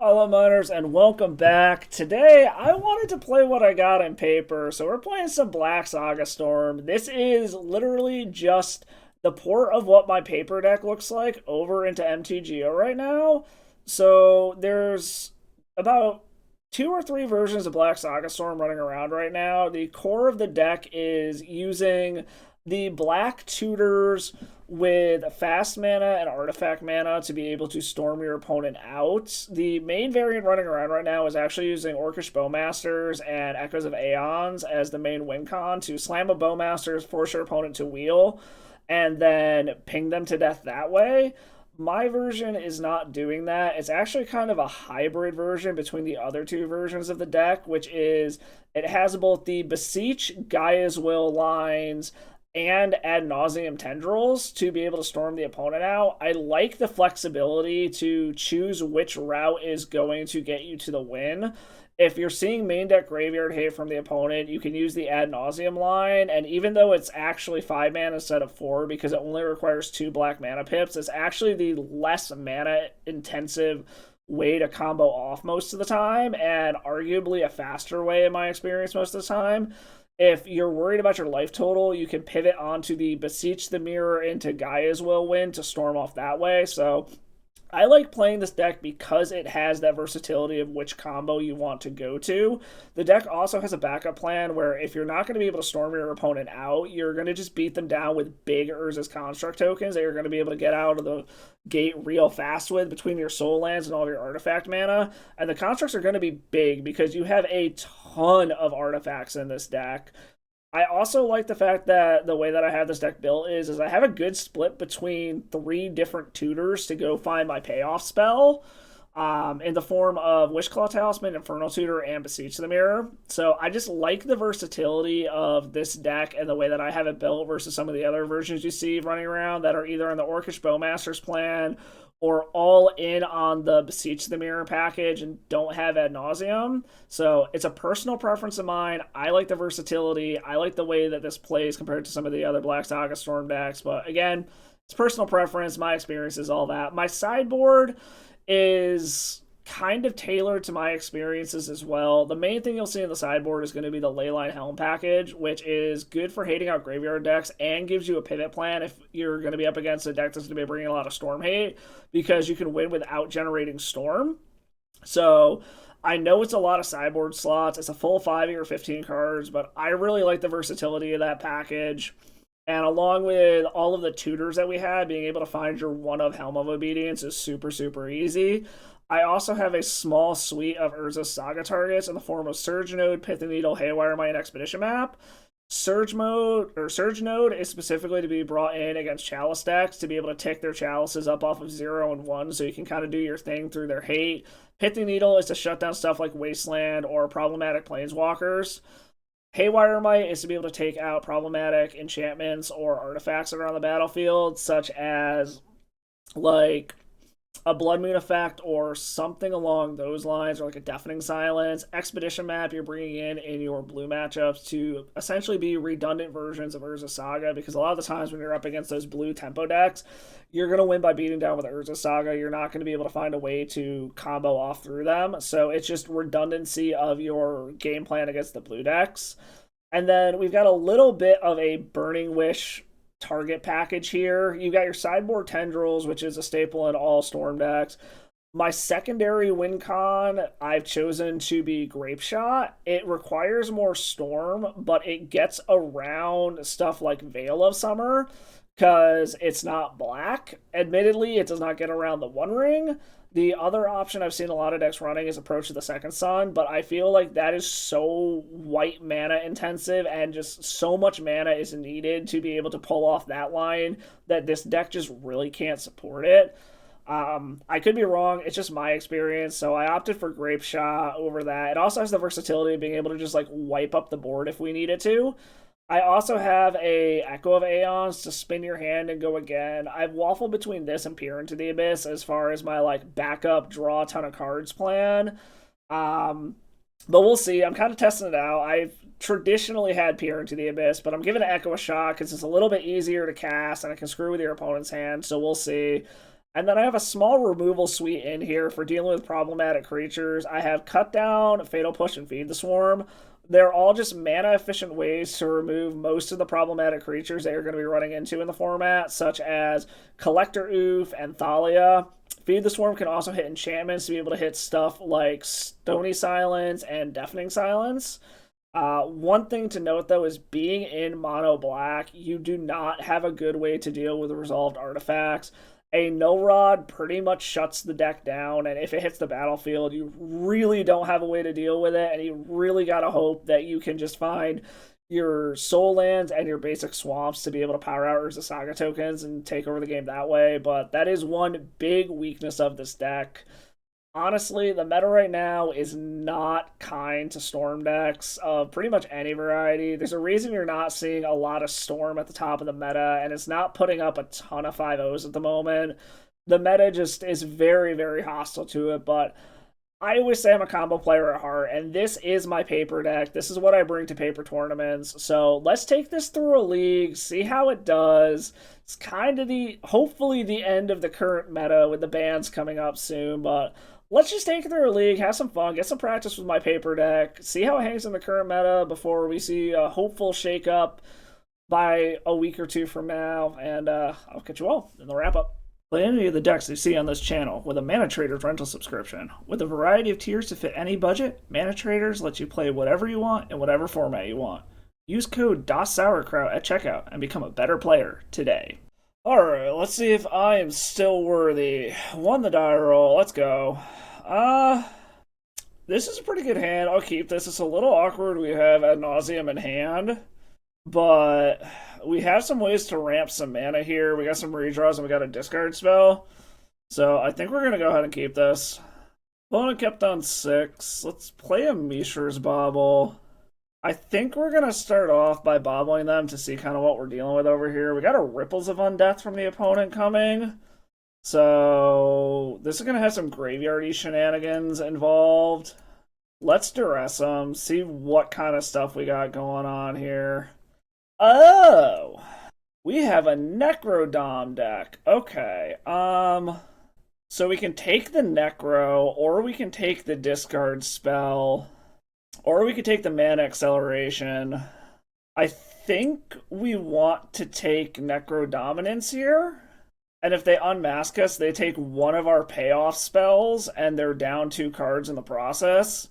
Hello Miners and welcome back. Today I wanted to play what I got in paper, so we're playing some Black Saga Storm. This is literally just the port of what my paper deck looks like over into MTGO right now. So there's about two or three versions of Black Saga Storm running around right now. The core of the deck is using the black tutors with fast mana and artifact mana to be able to storm your opponent out. The main variant running around right now is actually using Orcish Bowmasters and Echoes of Aeons as the main win con to slam a Bowmasters, force your opponent to wheel, and then ping them to death that way. My version is not doing that. It's actually kind of a hybrid version between the other two versions of the deck, which is it has both the Beseech, Gaia's Will lines and ad nauseum tendrils to be able to storm the opponent out. I like the flexibility to choose which route is going to get you to the win. If you're seeing main deck graveyard hate from the opponent, you can use the ad nauseum line, and even though it's actually 5 mana instead of 4 because it only requires 2 black mana pips, it's actually the less mana intensive way to combo off most of the time, and arguably a faster way in my experience most of the time. If you're worried about your life total, you can pivot onto the Beseech the Mirror into Gaia's Will win to storm off that way. So I like playing this deck because it has that versatility of which combo you want to go to. The deck also has a backup plan where if you're not going to be able to storm your opponent out, you're going to just beat them down with big Urza's Construct tokens that you're going to be able to get out of the gate real fast with between your soul lands and all of your artifact mana. And the constructs are going to be big because you have a ton of artifacts in this deck. I also like the fact that the way that I have this deck built is I have a good split between three different tutors to go find my payoff spell, in the form of Wishclaw Talisman, Infernal Tutor, and Beseech the Mirror. So I just like the versatility of this deck and the way that I have it built versus some of the other versions you see running around that are either in the Orcish Bowmasters plan or all in on the Beseech the Mirror package and don't have ad nauseum. So it's a personal preference of mine. I like the versatility. I like the way that this plays compared to some of the other Black Saga Storm decks. But again, it's personal preference. My experience is all that. My sideboard is kind of tailored to my experiences as well. The main thing you'll see in the sideboard is going to be the Leyline Helm package, which is good for hating out graveyard decks and gives you a pivot plan if you're going to be up against a deck that's going to be bringing a lot of storm hate, because you can win without generating storm. So I know it's a lot of sideboard slots. It's a full 5 or 15 cards, but I really like the versatility of that package. And along with all of the tutors that we had, being able to find your one of Helm of Obedience is super, super easy. I also have a small suite of Urza's Saga targets in the form of Surge Node, Pithing Needle, Haywire Might, and Expedition Map. Surge Node is specifically to be brought in against Chalice decks to be able to tick their Chalices up off of 0 and 1 so you can kind of do your thing through their hate. Pithing Needle is to shut down stuff like Wasteland or problematic Planeswalkers. Haywire Might is to be able to take out problematic enchantments or artifacts that are on the battlefield, such as like a Blood Moon effect or something along those lines, or like a Deafening Silence. Expedition Map you're bringing in your blue matchups to essentially be redundant versions of Urza Saga, because a lot of the times when you're up against those blue tempo decks, you're going to win by beating down with Urza Saga. You're not going to be able to find a way to combo off through them. So it's just redundancy of your game plan against the blue decks. And then we've got a little bit of a Burning Wish target package here. You got your sideboard tendrils, which is a staple in all storm decks. My secondary win con I've chosen to be Grape Shot. It requires more storm, but it gets around stuff like Veil of Summer because it's not black. Admittedly, it does not get around the One Ring. The other option I've seen a lot of decks running is Approach of the Second Sun, but I feel like that is so white mana intensive and just so much mana is needed to be able to pull off that line that this deck just really can't support it. I could be wrong. It's just my experience, so I opted for Grape Shot over that. It also has the versatility of being able to just like wipe up the board if we needed to. I also have a Echo of Aeons to spin your hand and go again. I've waffled between this and Peer into the Abyss as far as my like backup draw a ton of cards plan. But we'll see. I'm kind of testing it out. I've traditionally had Peer into the Abyss, but I'm giving Echo a shot because it's a little bit easier to cast and it can screw with your opponent's hand. So we'll see. And then I have a small removal suite in here for dealing with problematic creatures. I have Cut Down, Fatal Push, and Feed the Swarm. They're all just mana efficient ways to remove most of the problematic creatures that you're going to be running into in the format, such as Collector Oof and Thalia. Feed the Swarm can also hit enchantments to be able to hit stuff like Stony Silence and Deafening Silence. One thing to note though is being in mono black, you do not have a good way to deal with resolved artifacts. A no rod pretty much shuts the deck down, and if it hits the battlefield, you really don't have a way to deal with it, and you really gotta hope that you can just find your soul lands and your basic swamps to be able to power out Urza Saga tokens and take over the game that way. But that is one big weakness of this deck. Honestly, the meta right now is not kind to Storm decks of pretty much any variety. There's a reason you're not seeing a lot of Storm at the top of the meta, and it's not putting up a ton of 5-0s at the moment. The meta just is very, very hostile to it, but I always say I'm a combo player at heart, and this is my paper deck. This is what I bring to paper tournaments. So let's take this through a league, see how it does. It's kind of hopefully the end of the current meta with the bans coming up soon, but let's just take it through a league, have some fun, get some practice with my paper deck, see how it hangs in the current meta before we see a hopeful shakeup by a week or two from now, and I'll catch you all in the wrap-up. Play any of the decks you see on this channel with a Mana Traders rental subscription. With a variety of tiers to fit any budget, Mana Traders lets you play whatever you want in whatever format you want. Use code DasSourKraut at checkout and become a better player today. Alright, let's see if I am still worthy. Won the die roll, let's go. This is a pretty good hand. I'll keep this. It's a little awkward. We have Ad Nauseam in hand, but we have some ways to ramp some mana here. We got some redraws and we got a discard spell. So I think we're going to go ahead and keep this. Opponent kept on 6. Let's play a Mishra's Bauble. I think we're going to start off by bobbling them to see kind of what we're dealing with over here. We got a Ripples of Undeath from the opponent coming. So this is going to have some graveyardy shenanigans involved. Let's duress them, see what kind of stuff we got going on here. Oh! We have a Necro deck. Okay, so we can take the Necro, or we can take the discard spell, or we could take the mana acceleration. I think we want to take Necro Dominance here. And if they unmask us, they take one of our payoff spells, and they're down 2 cards in the process.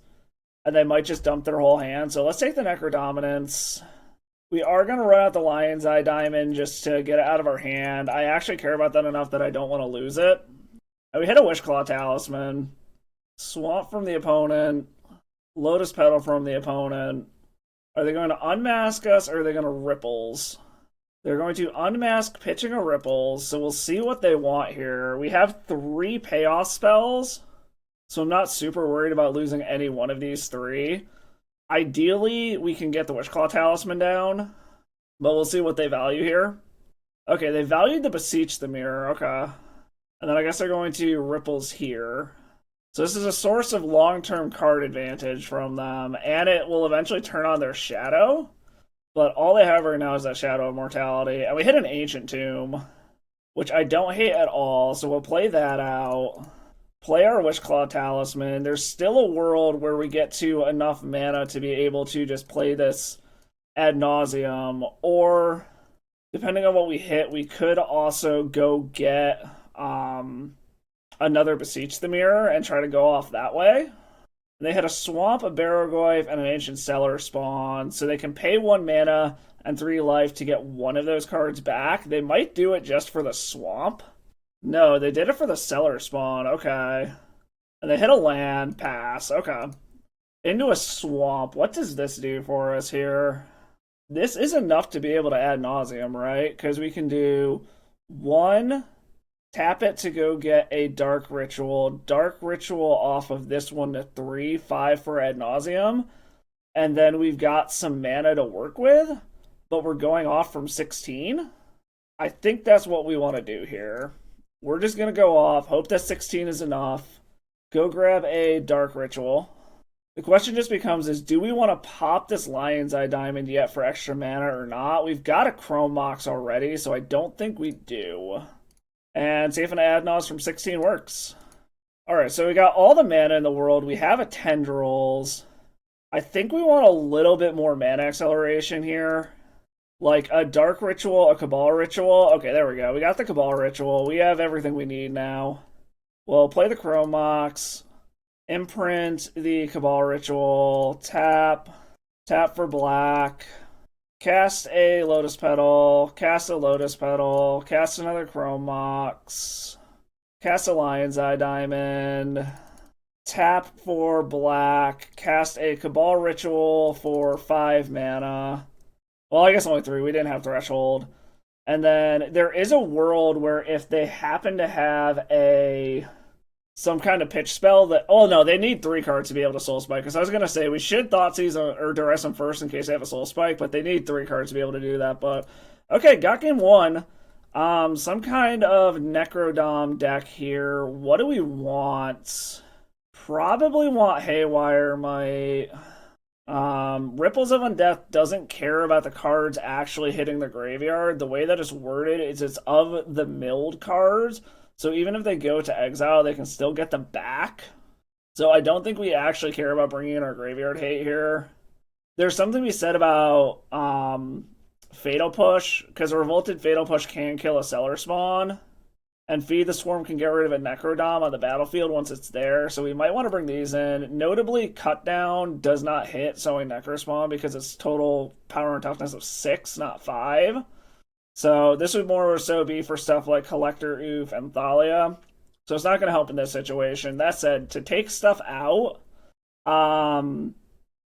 And they might just dump their whole hand. So let's take the Necro Dominance. We are going to run out the Lion's Eye Diamond just to get it out of our hand. I actually care about that enough that I don't want to lose it. And we hit a Wishclaw Talisman. Swamp from the opponent. Lotus Petal from the opponent. Are they going to unmask us, or are they going to Ripples? They're going to unmask pitching a Ripples, so we'll see what they want here. We have 3 payoff spells, so I'm not super worried about losing any one of these 3. Ideally, we can get the Wishclaw Talisman down, but we'll see what they value here. Okay, they valued the Beseech the Mirror, okay. And then I guess they're going to Ripples here. So this is a source of long-term card advantage from them, and it will eventually turn on their Shadow. But all they have right now is that Shadow of Mortality. And we hit an Ancient Tomb, which I don't hate at all, so we'll play that out. Play our Wishclaw Talisman. There's still a world where we get to enough mana to be able to just play this ad nauseum. Or, depending on what we hit, we could also go get another Beseech the Mirror and try to go off that way. They had a Swamp, a Barrogoyf, and an Ancient Cellar spawn, so they can pay 1 mana and 3 life to get one of those cards back. They might do it just for the Swamp. No, they did it for the Cellar spawn, okay. And they hit a land, pass, okay. Into a Swamp. What does this do for us here? This is enough to be able to Ad Nauseam, right? Because we can do 1... Tap it to go get a Dark Ritual. Dark Ritual off of this one to 3, 5 for Ad Nauseam. And then we've got some mana to work with, but we're going off from 16. I think that's what we want to do here. We're just going to go off, hope that 16 is enough. Go grab a Dark Ritual. The question just becomes is, do we want to pop this Lion's Eye Diamond yet for extra mana or not? We've got a Chrome Mox already, so I don't think we do. and see if an Adnos from 16 works. Alright, so we got all the mana in the world. We have a Tendrils. I think we want a little bit more mana acceleration here. Like a Dark Ritual, a Cabal Ritual. Okay, there we go. We got the Cabal Ritual. We have everything we need now. We'll play the Chrome Mox. Imprint the Cabal Ritual. Tap. Tap for black. Cast a Lotus Petal. Cast a Lotus Petal. Cast another Chrome Mox. Cast a Lion's Eye Diamond. Tap for black. Cast a Cabal Ritual for 5 mana. Well, I guess only 3. We didn't have Threshold. And then there is a world where if they happen to have some kind of pitch spell that... Oh, no, they need 3 cards to be able to Soul Spike. Because I was going to say, we should Thoughtseize or Duress them first in case they have a Soul Spike, but they need 3 cards to be able to do that. But, okay, got game 1. Some kind of Necrodom deck here. What do we want? Probably want Haywire Might. Ripples of Undeath doesn't care about the cards actually hitting the graveyard. The way that it's worded is it's of the milled cards. So even if they go to exile, they can still get them back. So I don't think we actually care about bringing in our graveyard hate here. There's something to be said about Fatal Push, because a Revolted Fatal Push can kill a Cellar Spawn. And Feed the Swarm can get rid of a Necrodom on the battlefield once it's there, so we might want to bring these in. Notably, Cut Down does not hit Sowing Necrospawn because it's total power and toughness of 6, not 5. So this would more so be for stuff like Collector, Oof, and Thalia. So it's not going to help in this situation. That said, to take stuff out,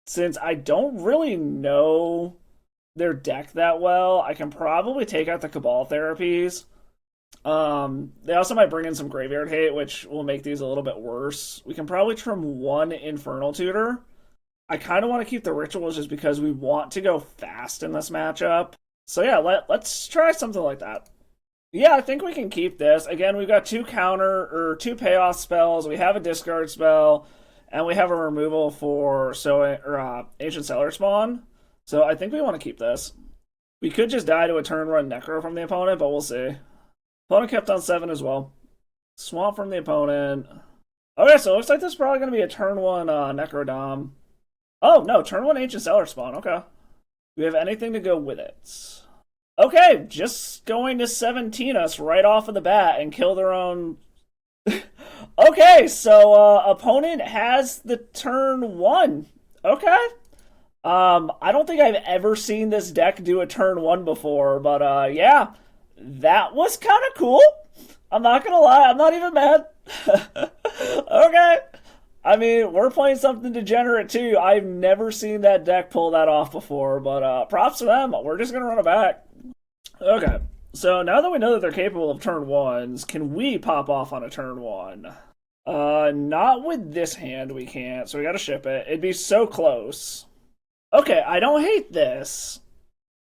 since I don't really know their deck that well, I can probably take out the Cabal Therapies. They also might bring in some Graveyard Hate, which will make these a little bit worse. We can probably trim 1 Infernal Tutor. I kind of want to keep the Rituals just because we want to go fast in this matchup. So yeah, let's try something like that. Yeah, I think we can keep this. Again, we've got 2 payoff spells. We have a discard spell, and we have a removal for Ancient Cellar Spawn. So I think we want to keep this. We could just die to a turn run Necro from the opponent, but we'll see. Opponent kept on 7 as well. Swamp from the opponent. Okay, so it looks like this is probably going to be a turn 1 Necrodom. Oh, no, turn 1 Ancient Cellar Spawn. Okay. Do we have anything to go with it? Okay, just going to 17 us right off of the bat and kill their own... Okay, so opponent has the turn 1. Okay. I don't think I've ever seen this deck do a turn 1 before, but yeah. That was kind of cool. I'm not gonna lie, I'm not even mad. Okay. I mean, we're playing something degenerate too. I've never seen that deck pull that off before, but props to them. We're just gonna run it back. Okay. So now that we know that they're capable of turn 1s, can we pop off on a turn 1? Not with this hand we can't, so we gotta ship it. It'd be so close. Okay, I don't hate this.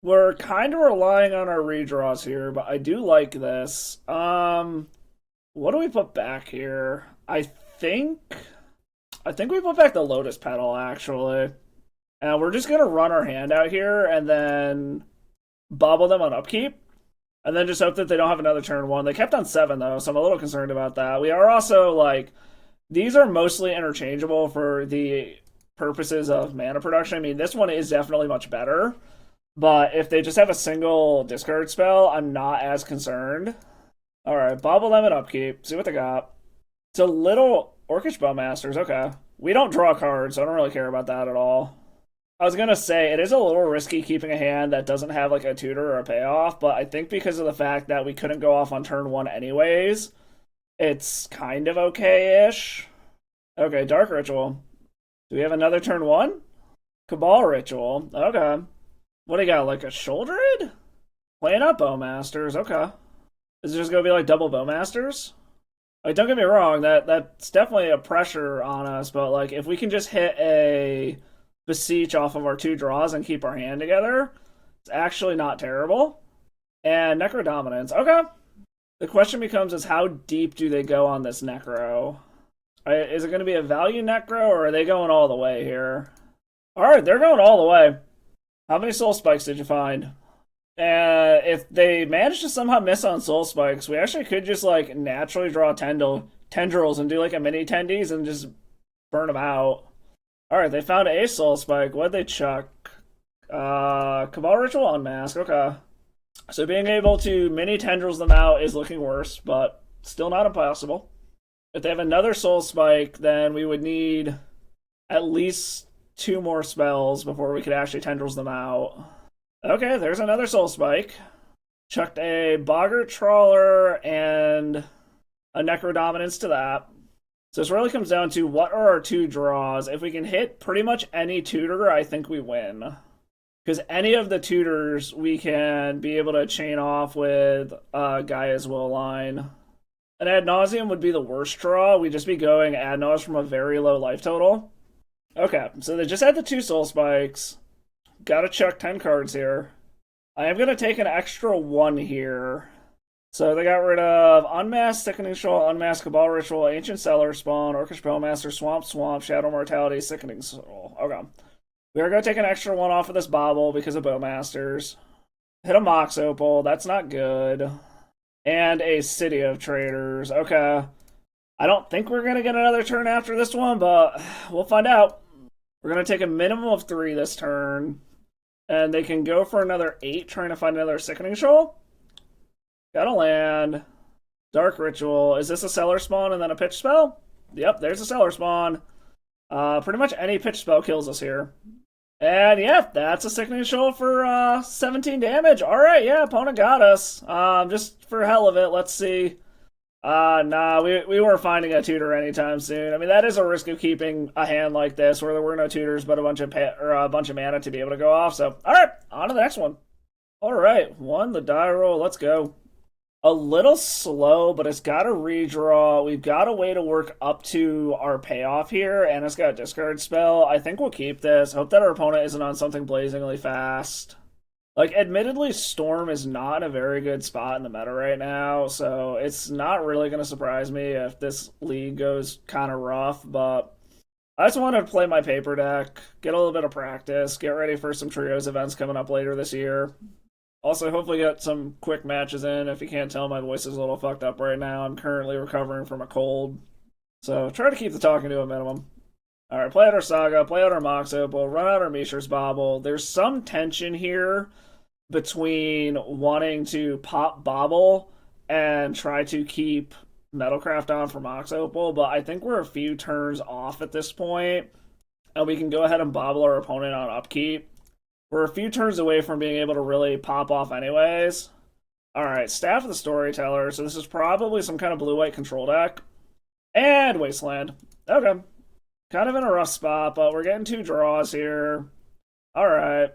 We're kind of relying on our redraws here, but I do like this. What do we put back here? I think we put back the Lotus Petal, actually. And we're just going to run our hand out here and then bobble them on upkeep. And then just hope that they don't have another turn 1. They kept on 7, though, so I'm a little concerned about that. We are also, these are mostly interchangeable for the purposes of mana production. I mean, this one is definitely much better. But if they just have a single discard spell, I'm not as concerned. Alright, Bobble them and upkeep. See what they got. It's a little Orcish Bowmasters, okay. We don't draw cards, so I don't really care about that at all. I was gonna say, it is a little risky keeping a hand that doesn't have a tutor or a payoff, but I think because of the fact that we couldn't go off on turn 1 anyways, it's kind of okay-ish. Okay, Dark Ritual. Do we have another turn 1? Cabal Ritual, okay. What do you got, a Shouldered? Playing up Bowmasters, okay. Is it just going to be double Bowmasters? Don't get me wrong, that's definitely a pressure on us, but if we can just hit a Beseech off of our 2 draws and keep our hand together, it's actually not terrible. And Necrodominance, okay. The question becomes is how deep do they go on this Necro? Is it going to be a value Necro, or are they going all the way here? Alright, they're going all the way. How many Soul Spikes did you find? And if they manage to somehow miss on soul spikes, we actually could just like naturally draw tendrils and do like a mini tendies and just burn them out. Alright, they found a soul spike. What'd they chuck? Cabal Ritual Unmask. Okay. So being able to mini tendrils them out is looking worse, but still not impossible. If they have another soul spike, then we would need at least 2 more spells before we could actually tendrils them out. Okay, there's another soul spike. Chucked a Boggart Trawler and a Necro Dominance to that. So this really comes down to what are our 2 draws. If we can hit pretty much any tutor, I think we win. Because any of the tutors we can be able to chain off with Gaia's Will line. An Ad Nauseam would be the worst draw. We'd just be going Ad Naus from a very low life total. Okay, so they just had the 2 soul spikes. Gotta chuck 10 cards here. I am gonna take an extra 1 here. So they got rid of Unmasked, Sickening Shoal, Unmasked Cabal Ritual, Ancient Cellar Spawn, Orcish Bowmaster, Swamp, Shadow Mortality, Sickening Soul. Okay. We are going to take an extra 1 off of this Bobble because of Bowmasters. Hit a Mox Opal, that's not good. And a City of Traders. Okay. I don't think we're going to get another turn after this one, but we'll find out. We're going to take a minimum of 3 this turn. And they can go for another 8, trying to find another Sickening Shoal. Got a land. Dark Ritual. Is this a Cellar Spawn and then a Pitch Spell? Yep, there's a Cellar Spawn. Pretty much any Pitch Spell kills us here. And yeah, that's a Sickening Shoal for 17 damage. Alright, yeah, opponent got us. Just for hell of it, let's see. Nah, we weren't finding a tutor anytime soon. I mean, that is a risk of keeping a hand like this where there were no tutors but a bunch of mana to be able to go off. So, alright, on to the next one. Alright, 1, the die roll, let's go. A little slow, but it's got a redraw. We've got a way to work up to our payoff here, and it's got a discard spell. I think we'll keep this. Hope that our opponent isn't on something blazingly fast. Like, admittedly, Storm is not in a very good spot in the meta right now, so it's not really going to surprise me if this league goes kind of rough, but I just want to play my paper deck, get a little bit of practice, get ready for some Trios events coming up later this year. Also, hopefully get some quick matches in. If you can't tell, my voice is a little fucked up right now. I'm currently recovering from a cold. So try to keep the talking to a minimum. Alright, play out our Saga, play out our Mox Opal, run out our Mishra's Bobble. There's some tension here between wanting to pop Bobble and try to keep Metalcraft on for Mox Opal, but I think we're a few turns off at this point, and we can go ahead and Bobble our opponent on upkeep. We're a few turns away from being able to really pop off anyways. Alright, Staff of the Storyteller. So this is probably some kind of blue-white control deck. And Wasteland. Okay. Kind of in a rough spot, but we're getting 2 draws here. Alright.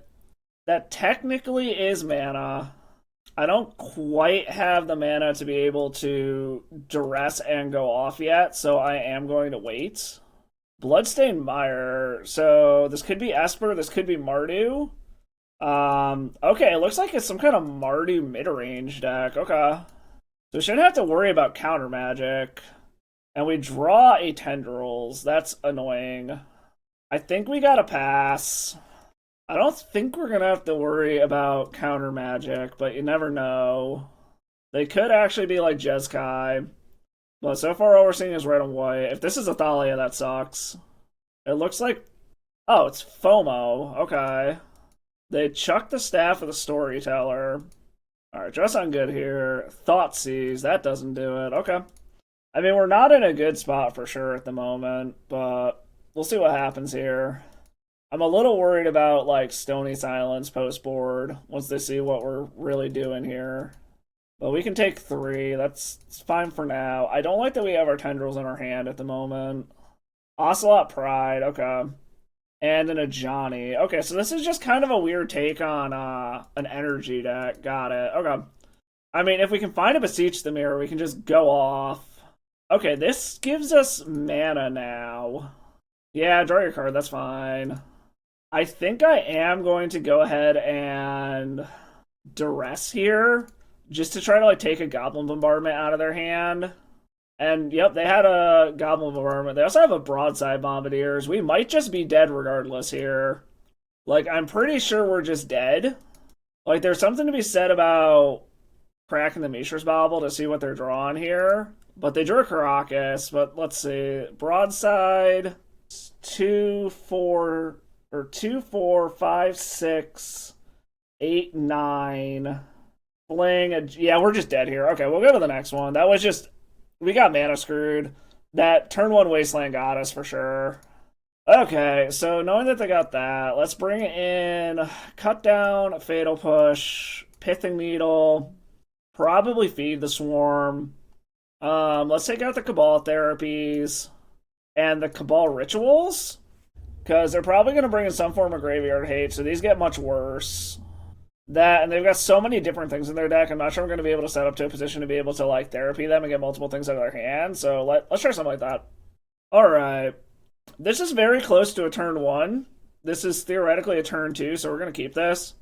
That technically is mana. I don't quite have the mana to be able to duress and go off yet, so I am going to wait. Bloodstained Mire. So this could be Esper, this could be Mardu. Okay, it looks like it's some kind of Mardu mid-range deck. Okay. So we shouldn't have to worry about counter magic. And we draw a Tendrils. That's annoying. I think we gotta pass. I don't think we're gonna have to worry about counter magic, but you never know. They could actually be like Jeskai. But so far all we're seeing is red and white. If this is Athalia, that sucks. It looks like... Oh, it's FOMO. Okay. They chucked the Staff of the Storyteller. Alright, dress on good here. Thoughtseize, that doesn't do it. Okay. I mean, we're not in a good spot for sure at the moment, but we'll see what happens here. I'm a little worried about, like, Stony Silence post-board once they see what we're really doing here. But we can take 3. That's fine for now. I don't like that we have our Tendrils in our hand at the moment. Ocelot Pride, okay. And an Ajani. Okay, so this is just kind of a weird take on an energy deck. Got it. Okay. I mean, if we can find a Beseech the Mirror, we can just go off. Okay, this gives us mana now. Yeah, draw your card, that's fine. I think I am going to go ahead and duress here, just to try to like take a Goblin Bombardment out of their hand. And yep, they had a Goblin Bombardment. They also have a Broadside Bombardiers. We might just be dead regardless here. Like, I'm pretty sure we're just dead. Like, there's something to be said about cracking the Mishra's Bauble to see what they're drawing here. But they drew a Caracas, but let's see. Broadside, 2, 4, or 2, 4, 5, 6, 8, 9. Fling, yeah, we're just dead here. Okay, we'll go to the next one. That was just, we got mana screwed. That turn 1 Wasteland got us for sure. Okay, so knowing that they got that, let's bring in Cut Down, Fatal Push, Pithing Needle, probably Feed the Swarm. Let's take out the Cabal Therapies and the Cabal Rituals, because they're probably going to bring in some form of Graveyard Hate, so these get much worse. That, and they've got so many different things in their deck, I'm not sure I'm going to be able to set up to a position to be able to, like, therapy them and get multiple things out of their hand, so let's try something like that. Alright. This is very close to a turn 1. This is theoretically a turn 2, so we're going to keep this.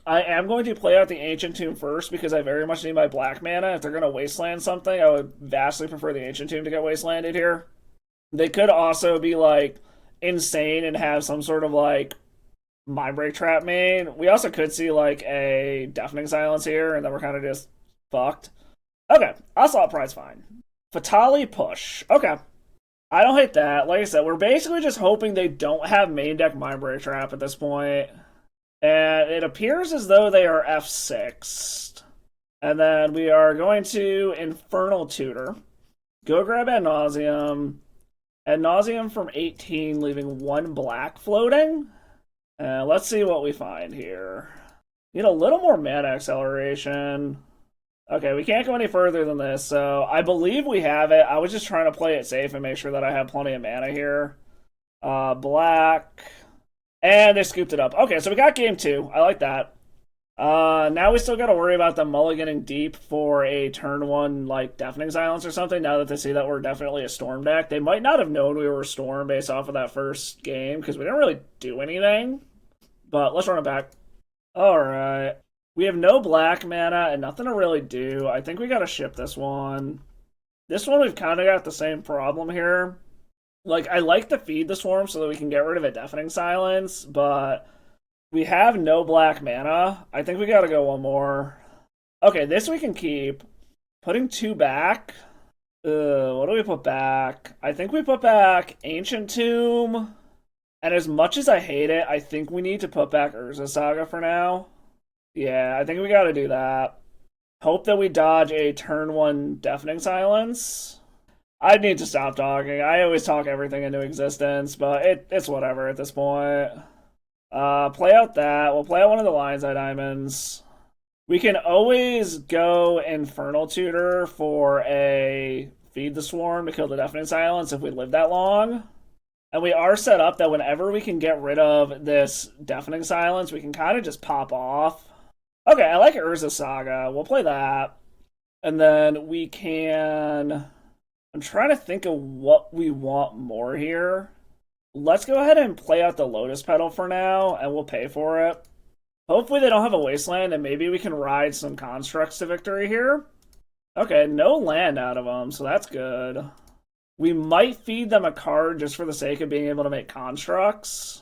I am going to play out the Ancient Tomb first because I very much need my black mana. If they're going to wasteland something, I would vastly prefer the Ancient Tomb to get wastelanded here. They could also be, like, insane and have some sort of, like, Mindbreak Trap main. We also could see, like, a Deafening Silence here, and then we're kind of just fucked. Okay, Assault Pride's fine. Fatali Push. Okay. I don't hate that. Like I said, we're basically just hoping they don't have main deck Mindbreak Trap at this point. And it appears as though they are F6'd. And then we are going to Infernal Tutor. Go grab Ad Nauseam. Ad Nauseam from 18, leaving 1 black floating. Let's see what we find here. Need a little more mana acceleration. Okay, we can't go any further than this, so I believe we have it. I was just trying to play it safe and make sure that I have plenty of mana here. Black. And they scooped it up. Okay, so we got game 2. I like that. Now we still got to worry about them mulliganing deep for a turn 1, like, Deafening Silence or something, now that they see that we're definitely a Storm deck. They might not have known we were Storm based off of that first game, because we didn't really do anything. But let's run it back. Alright. We have no black mana and nothing to really do. I think we gotta ship this one. This one we've kind of got the same problem here. Like, I like to feed the swarm so that we can get rid of a Deafening Silence, but we have no black mana. I think we gotta go one more. Okay, this we can keep. Putting 2 back. What do we put back? I think we put back Ancient Tomb. And as much as I hate it, I think we need to put back Urza Saga for now. Yeah, I think we gotta do that. Hope that we dodge a turn 1 Deafening Silence. I need to stop talking. I always talk everything into existence, but it's whatever at this point. Play out that. We'll play out one of the Lion's Eye Diamonds. We can always go Infernal Tutor for a Feed the Swarm to kill the Deafening Silence if we live that long. And we are set up that whenever we can get rid of this Deafening Silence, we can kind of just pop off. Okay, I like Urza Saga. We'll play that. And then we can... I'm trying to think of what we want more here. Let's go ahead and play out the Lotus Petal for now, and we'll pay for it. Hopefully they don't have a Wasteland, and maybe we can ride some Constructs to victory here. Okay, no land out of them, so that's good. We might feed them a card just for the sake of being able to make Constructs.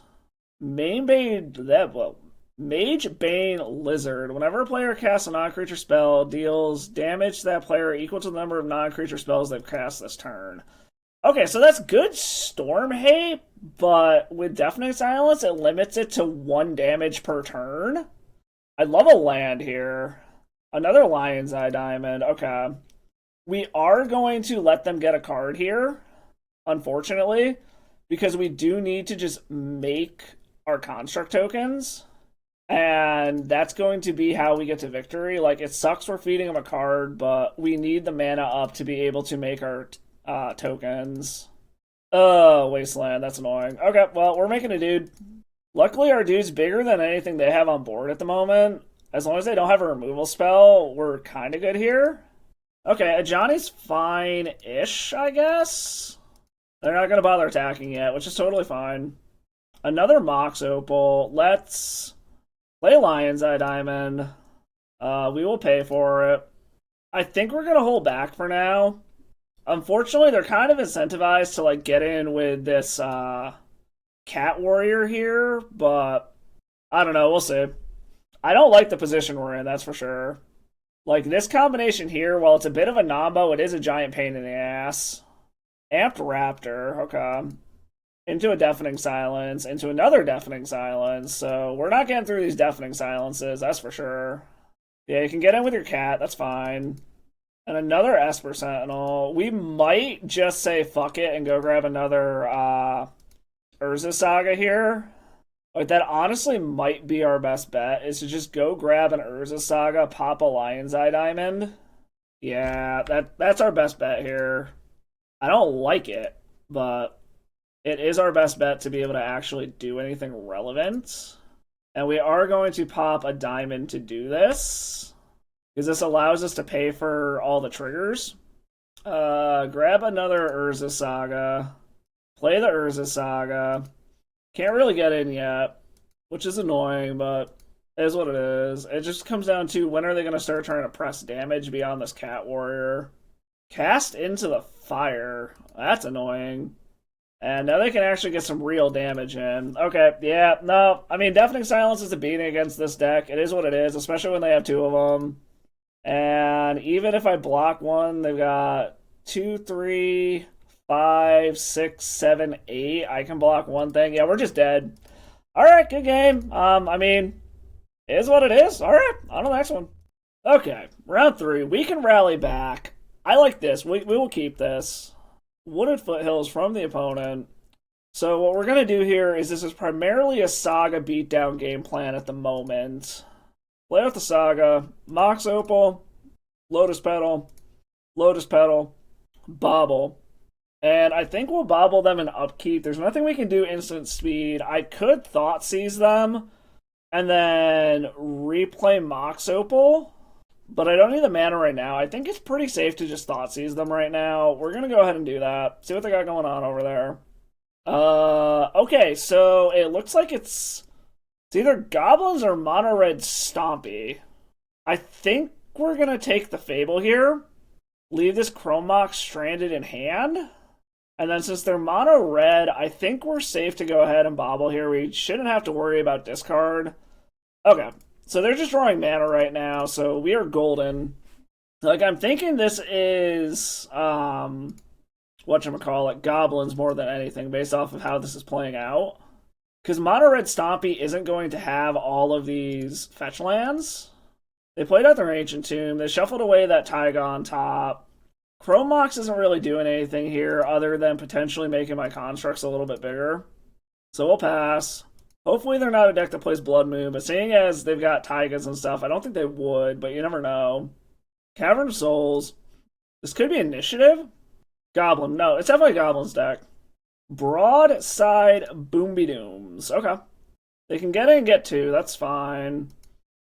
Mage Bane Lizard. Whenever a player casts a non-creature spell, deals damage to that player equal to the number of non-creature spells they've cast this turn. Okay, so that's good Storm Hate, but with Deafening Silence, it limits it to 1 damage per turn. I'd love a land here. Another Lion's Eye Diamond. Okay. We are going to let them get a card here, unfortunately, because we do need to just make our Construct tokens. And that's going to be how we get to victory. Like, it sucks we're feeding them a card, but we need the mana up to be able to make our tokens. Wasteland, that's annoying. Okay, well, we're making a dude. Luckily, our dude's bigger than anything they have on board at the moment. As long as they don't have a removal spell, we're kind of good here. Okay, Ajani's fine-ish, I guess. They're not going to bother attacking yet, which is totally fine. Another Mox Opal. Let's play Lion's Eye Diamond. We will pay for it. I think we're going to hold back for now. Unfortunately, they're kind of incentivized to, like, get in with this Cat Warrior here, but I don't know. We'll see. I don't like the position we're in, that's for sure. Like, this combination here, while it's a bit of a nombo, it is a giant pain in the ass. Amped Raptor, okay. Into a Deafening Silence, into another Deafening Silence, so we're not getting through these Deafening Silences, that's for sure. Yeah, you can get in with your cat, that's fine. And another Esper Sentinel. We might just say fuck it and go grab another Urza Saga here. Like, that honestly might be our best bet, is to just go grab an Urza Saga, pop a Lion's Eye Diamond. Yeah, that's our best bet here. I don't like it, but it is our best bet to be able to actually do anything relevant. And we are going to pop a diamond to do this, because this allows us to pay for all the triggers. Grab another Urza Saga. Play the Urza Saga. Can't really get in yet, which is annoying, but it is what it is. It just comes down to when are they going to start trying to press damage beyond this Cat Warrior. Cast into the fire. That's annoying. And now they can actually get some real damage in. Okay, yeah, no. I mean, Deafening Silence is a beating against this deck. It is what it is, especially when they have two of them. And even if I block one, they've got 2, 3, 5, 6, 7, 8. I can block one thing. Yeah, we're just dead. Alright, good game. I mean, it is what it is. Alright, on to the next one. Okay, round 3. We can rally back. I like this. We will keep this. Wooded Foothills from the opponent. So what we're going to do here is this is primarily a Saga beatdown game plan at the moment. Play out the Saga, Mox Opal, Lotus Petal, Bobble. And I think we'll Bobble them in upkeep. There's nothing we can do instant speed. I could Thought Seize them and then replay Mox Opal, but I don't need the mana right now. I think it's pretty safe to just Thought Seize them right now. We're going to go ahead and do that. See what they got going on over there. Okay, so it looks like it's either Goblins or Mono Red Stompy. I think we're going to take the Fable here. Leave this Chrome Mox stranded in hand. And then since they're Mono Red, I think we're safe to go ahead and Bobble here. We shouldn't have to worry about discard. Okay, so they're just drawing mana right now, so we are golden. Like, I'm thinking this is, whatchamacallit, Goblins more than anything, based off of how this is playing out. Because Mono Red Stompy isn't going to have all of these fetch lands. They played out their Ancient Tomb. They shuffled away that Taiga on top. Chrome Mox isn't really doing anything here other than potentially making my constructs a little bit bigger. So we'll pass. Hopefully they're not a deck that plays Blood Moon, but seeing as they've got Taigas and stuff, I don't think they would, but you never know. Cavern of Souls. This could be Initiative? Goblin. No, it's definitely a Goblin's deck. Broadside Boomby Dooms. Okay. They can get in and get two. That's fine.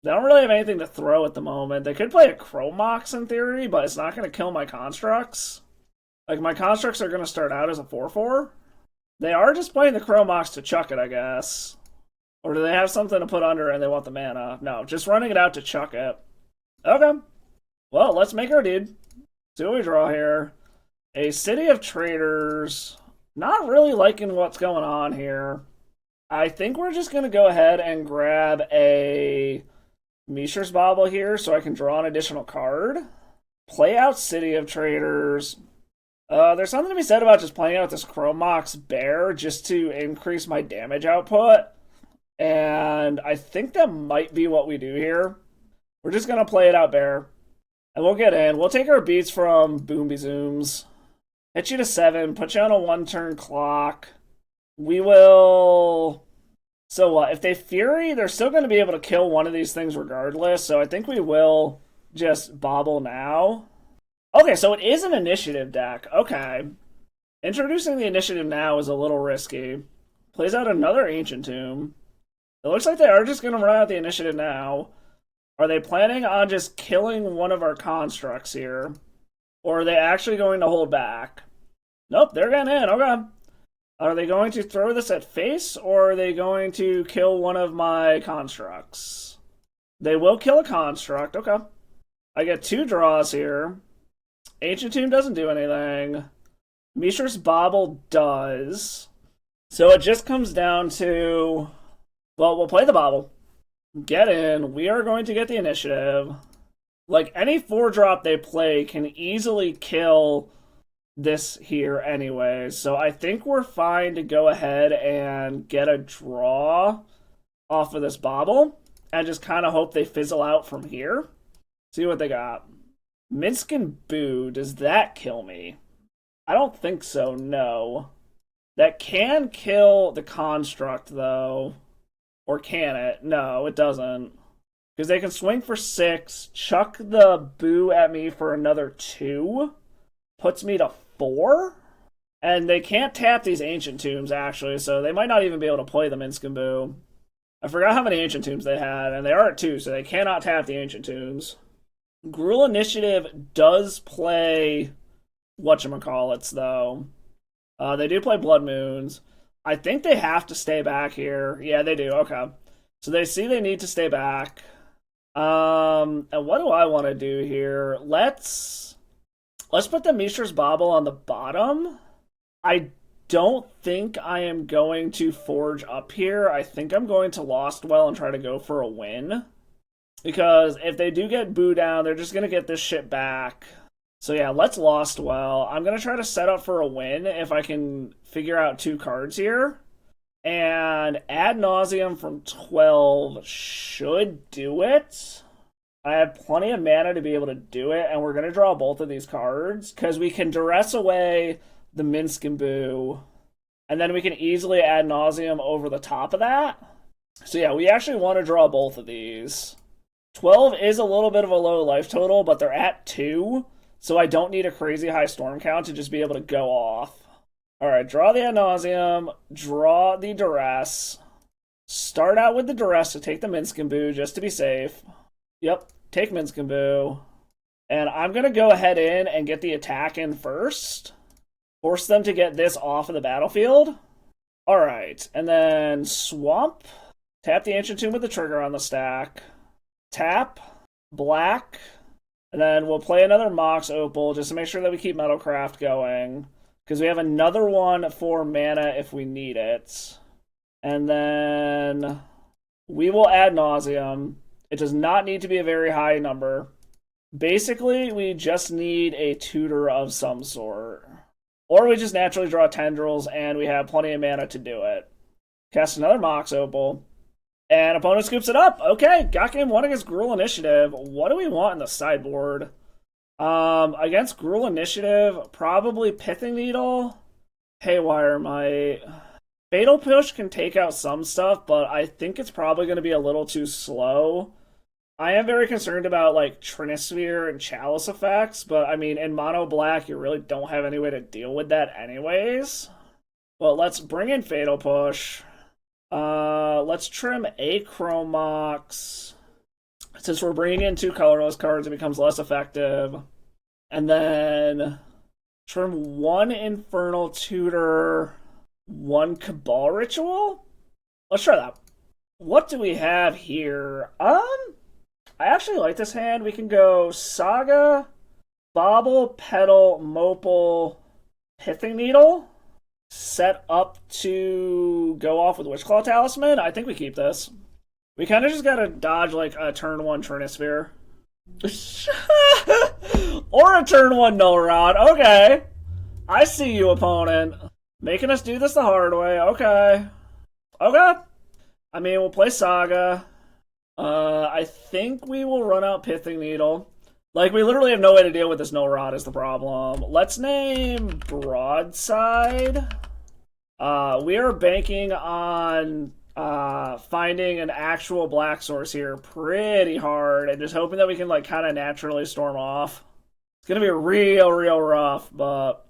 They don't really have anything to throw at the moment. They could play a Chrome Mox in theory, but it's not going to kill my constructs. Like, my constructs are going to start out as a 4/4. They are just playing the Chrome Mox to chuck it, I guess. Or do they have something to put under and they want the mana? No, just running it out to chuck it. Okay. Well, let's make our dude. See what we draw here. A City of Traders. Not really liking what's going on here. I think we're just going to go ahead and grab a Mishra's Bauble here so I can draw an additional card. Play out City of Traders. There's something to be said about just playing out this Chrome Mox Bear just to increase my damage output. And I think that might be what we do here. We're just going to play it out Bear. And we'll get in. We'll take our beats from Boomby Zooms. Hit you to 7. Put you on a 1-turn clock. We will... So what? If they Fury, they're still going to be able to kill one of these things regardless. So I think we will just Bobble now. Okay, so it is an Initiative deck. Okay. Introducing the Initiative now is a little risky. Plays out another Ancient Tomb. It looks like they are just going to run out the Initiative now. Are they planning on just killing one of our constructs here? Or are they actually going to hold back? Nope, they're getting in. Okay. Are they going to throw this at face, or are they going to kill one of my constructs? They will kill a construct. Okay. I get 2 draws here. Ancient Tomb doesn't do anything. Mishra's Bauble does. So it just comes down to... Well, we'll play the Bauble. Get in. We are going to get the initiative. Like, any 4-drop they play can easily kill this here anyway. So I think we're fine to go ahead and get a draw off of this bobble. And just kind of hope they fizzle out from here. See what they got. Minsk and Boo. Does that kill me? I don't think so, no. That can kill the construct, though. Or can it? No, it doesn't. Because they can swing for 6, chuck the Boo at me for another 2, puts me to 4, and they can't tap these Ancient Tombs, actually, so they might not even be able to play the Minsk and Boo. I forgot how many Ancient Tombs they had, and they are at 2, so they cannot tap the Ancient Tombs. Gruul Initiative does play whatchamacallits, though. They do play Blood Moons. I think they have to stay back here. Yeah, they do. Okay. So they see they need to stay back. And what do I want to do here? Let's put the Mishra's Bauble on the bottom. I don't think I am going to forge up here. I think I'm going to Lost Well and try to go for a win. Because if they do get Boo down, they're just going to get this shit back. So yeah, let's Lost Well. I'm going to try to set up for a win if I can figure out 2 cards here. And Ad Nauseam from 12 should do it. I have plenty of mana to be able to do it, and we're going to draw both of these cards, because we can duress away the Minsk and Boo, and then we can easily Ad Nauseam over the top of that. So yeah, we actually want to draw both of these. 12 is a little bit of a low life total, but they're at 2. So I don't need a crazy high storm count to just be able to go off. Alright, draw the Ad Nauseam, draw the Duress. Start out with the Duress to take the Minsk and Boo just to be safe. Yep, take Minsk and Boo. And I'm going to go ahead in and get the attack in first. Force them to get this off of the battlefield. Alright, and then Swamp. Tap the Ancient Tomb with the trigger on the stack. Tap, black. And then we'll play another Mox Opal just to make sure that we keep Metalcraft going. Because we have another one for mana if we need it. And then we will Ad Nauseam. It does not need to be a very high number. Basically, we just need a tutor of some sort. Or we just naturally draw Tendrils and we have plenty of mana to do it. Cast another Mox Opal. And opponent scoops it up. Okay, got game 1 against Gruul Initiative. What do we want in the sideboard? Against Gruul Initiative, probably Pithing Needle, Haywire Might. Fatal Push can take out some stuff, but I think it's probably going to be a little too slow. I am very concerned about, like, Trinisphere and Chalice effects, but, I mean, in Mono Black, you really don't have any way to deal with that anyways. Well, let's bring in Fatal Push. Let's trim Aggro Mox. Since we're bringing in 2 colorless cards, it becomes less effective. And then trim 1 Infernal Tutor, 1 Cabal Ritual? Let's try that. What do we have here? I actually like this hand. We can go Saga, Bobble, Petal, Mopal, Pithing Needle. Set up to go off with Witchclaw Talisman. I think we keep this. We kind of just gotta dodge like a turn 1 Trinisphere. Or a turn 1 Null Rod. Okay. I see you, opponent. Making us do this the hard way. Okay. Okay. I mean, we'll play Saga. I think we will run out Pithing Needle. Like, we literally have no way to deal with this Null Rod is the problem. Let's name Broadside. We are banking on finding an actual black source here pretty hard and just hoping that we can, like, kind of naturally storm off. It's going to be real rough, but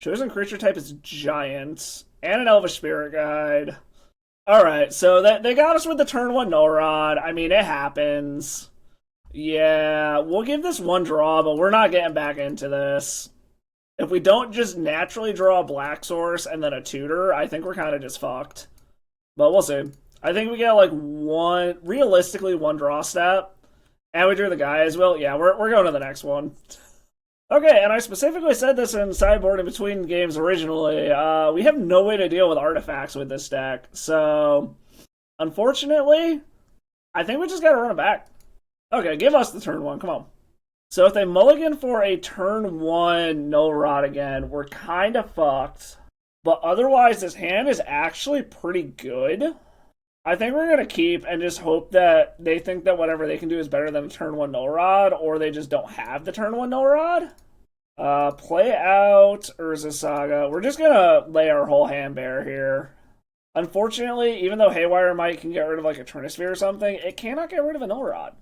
chosen creature type is Giant and an Elvish Spirit Guide. Alright, so they got us with the turn 1 Null Rod. I mean, it happens. Yeah, we'll give this 1 draw, but we're not getting back into this. If we don't just naturally draw a black source and then a tutor, I think we're kind of just fucked. But we'll see. I think we get like realistically 1 draw step. And we drew the guy as well. Yeah, we're going to the next one. Okay, and I specifically said this in sideboard in between games originally. We have no way to deal with artifacts with this deck. So, unfortunately, I think we just gotta run it back. Okay, give us the turn 1, come on. So if they mulligan for a turn 1 null rod again, we're kind of fucked. But otherwise, this hand is actually pretty good. I think we're going to keep and just hope that they think that whatever they can do is better than a turn 1 null rod, or they just don't have the turn 1 null rod. Play out Urza Saga. We're just going to lay our whole hand bare here. Unfortunately, even though Haywire Might can get rid of like a Trinisphere or something, it cannot get rid of a null rod.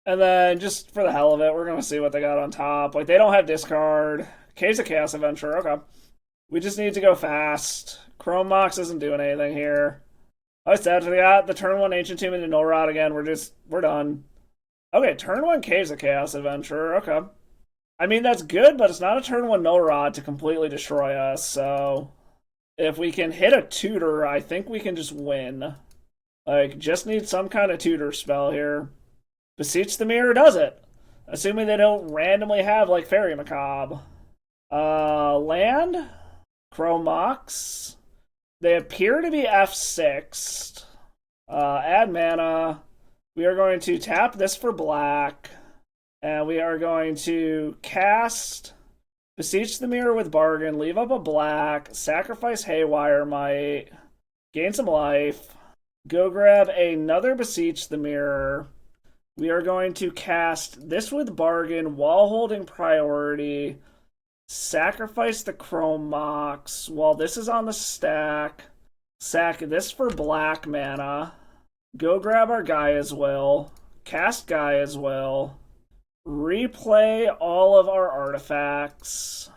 And then, just for the hell of it, we're going to see what they got on top. Like, they don't have discard. Caves of Chaos Adventure, okay. We just need to go fast. Chrome Mox isn't doing anything here. I said we got the turn 1 Ancient Tomb into Null Rod again. We're done. Okay, turn 1 Caves of Chaos Adventure, okay. I mean, that's good, but it's not a turn 1 Null Rod to completely destroy us, so... If we can hit a tutor, I think we can just win. Like, just need some kind of tutor spell here. Beseech the Mirror does it. Assuming they don't randomly have, like, Fairy Macabre. Land? Chrome Mox. They appear to be F6'd. Add mana. We are going to tap this for black. And we are going to cast Beseech the Mirror with Bargain, leave up a black, sacrifice Haywire Might, gain some life, go grab another Beseech the Mirror. We are going to cast this with Bargain while holding priority, sacrifice the Chrome Mox while this is on the stack, sack this for black mana, go grab our Gaia's Will, cast Gaia's Will, replay all of our artifacts,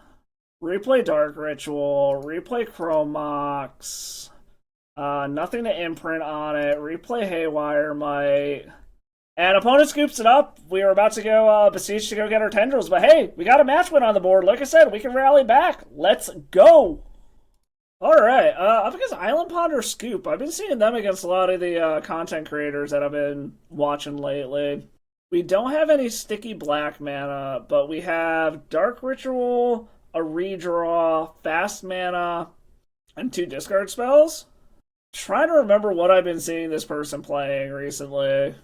replay Dark Ritual, replay Chrome Mox, nothing to imprint on it, replay Haywire Might, and opponent scoops it up. We were about to go Beseech to go get our tendrils, but hey, we got a match win on the board. Like I said, we can rally back. Let's go! Alright, up against Island Ponder Scoop. I've been seeing them against a lot of the content creators that I've been watching lately. We don't have any sticky black mana, but we have Dark Ritual, a redraw, fast mana, and 2 discard spells. Trying to remember what I've been seeing this person playing recently.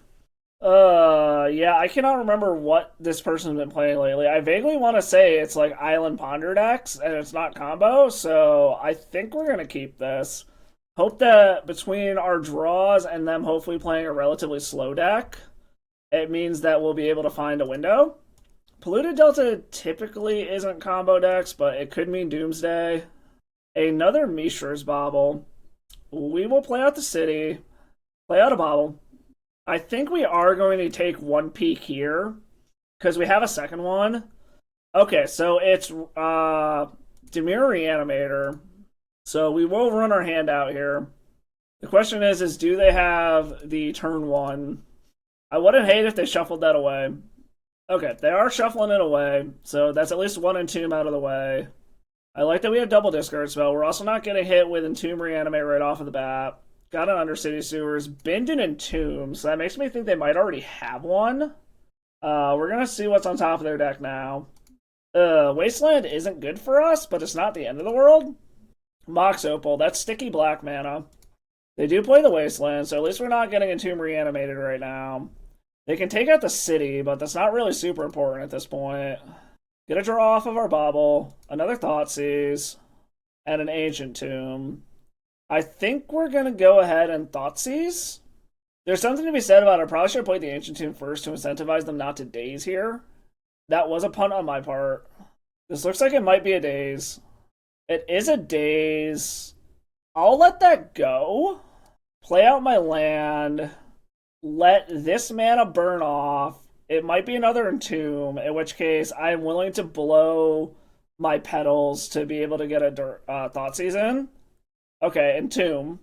Yeah, I cannot remember what this person's been playing lately. I vaguely want to say it's like Island Ponder decks, and it's not combo, so I think we're going to keep this. Hope that between our draws and them hopefully playing a relatively slow deck, it means that we'll be able to find a window. Polluted Delta typically isn't combo decks, but it could mean Doomsday. Another Mishra's Bauble. We will play out the city, play out a Bauble. I think we are going to take 1 peek here, because we have a second one. Okay, so it's Dimir Reanimator. So we will run our hand out here. The question is do they have the turn 1? I wouldn't hate if they shuffled that away. Okay, they are shuffling it away, so that's at least 1 Entomb out of the way. I like that we have double discard spell. We're also not getting hit with Entomb Reanimate right off of the bat. Got an Undercity Sewers, binned an Entomb, so that makes me think they might already have one. We're gonna see what's on top of their deck now. Wasteland isn't good for us, but it's not the end of the world. Mox Opal, that's sticky black mana. They do play the Wasteland, so at least we're not getting Entomb Reanimated right now. They can take out the city, but that's not really super important at this point. Get a draw off of our Bauble, another Thoughtseize, and an Ancient Tomb. I think we're going to go ahead and Thoughtseize. There's something to be said about it. I probably should have played the Ancient Tomb first to incentivize them not to daze here. That was a punt on my part. This looks like it might be a daze. It is a daze. I'll let that go. Play out my land. Let this mana burn off. It might be another Entomb, in which case I'm willing to blow my petals to be able to get a Thoughtseize in. Okay, Entomb.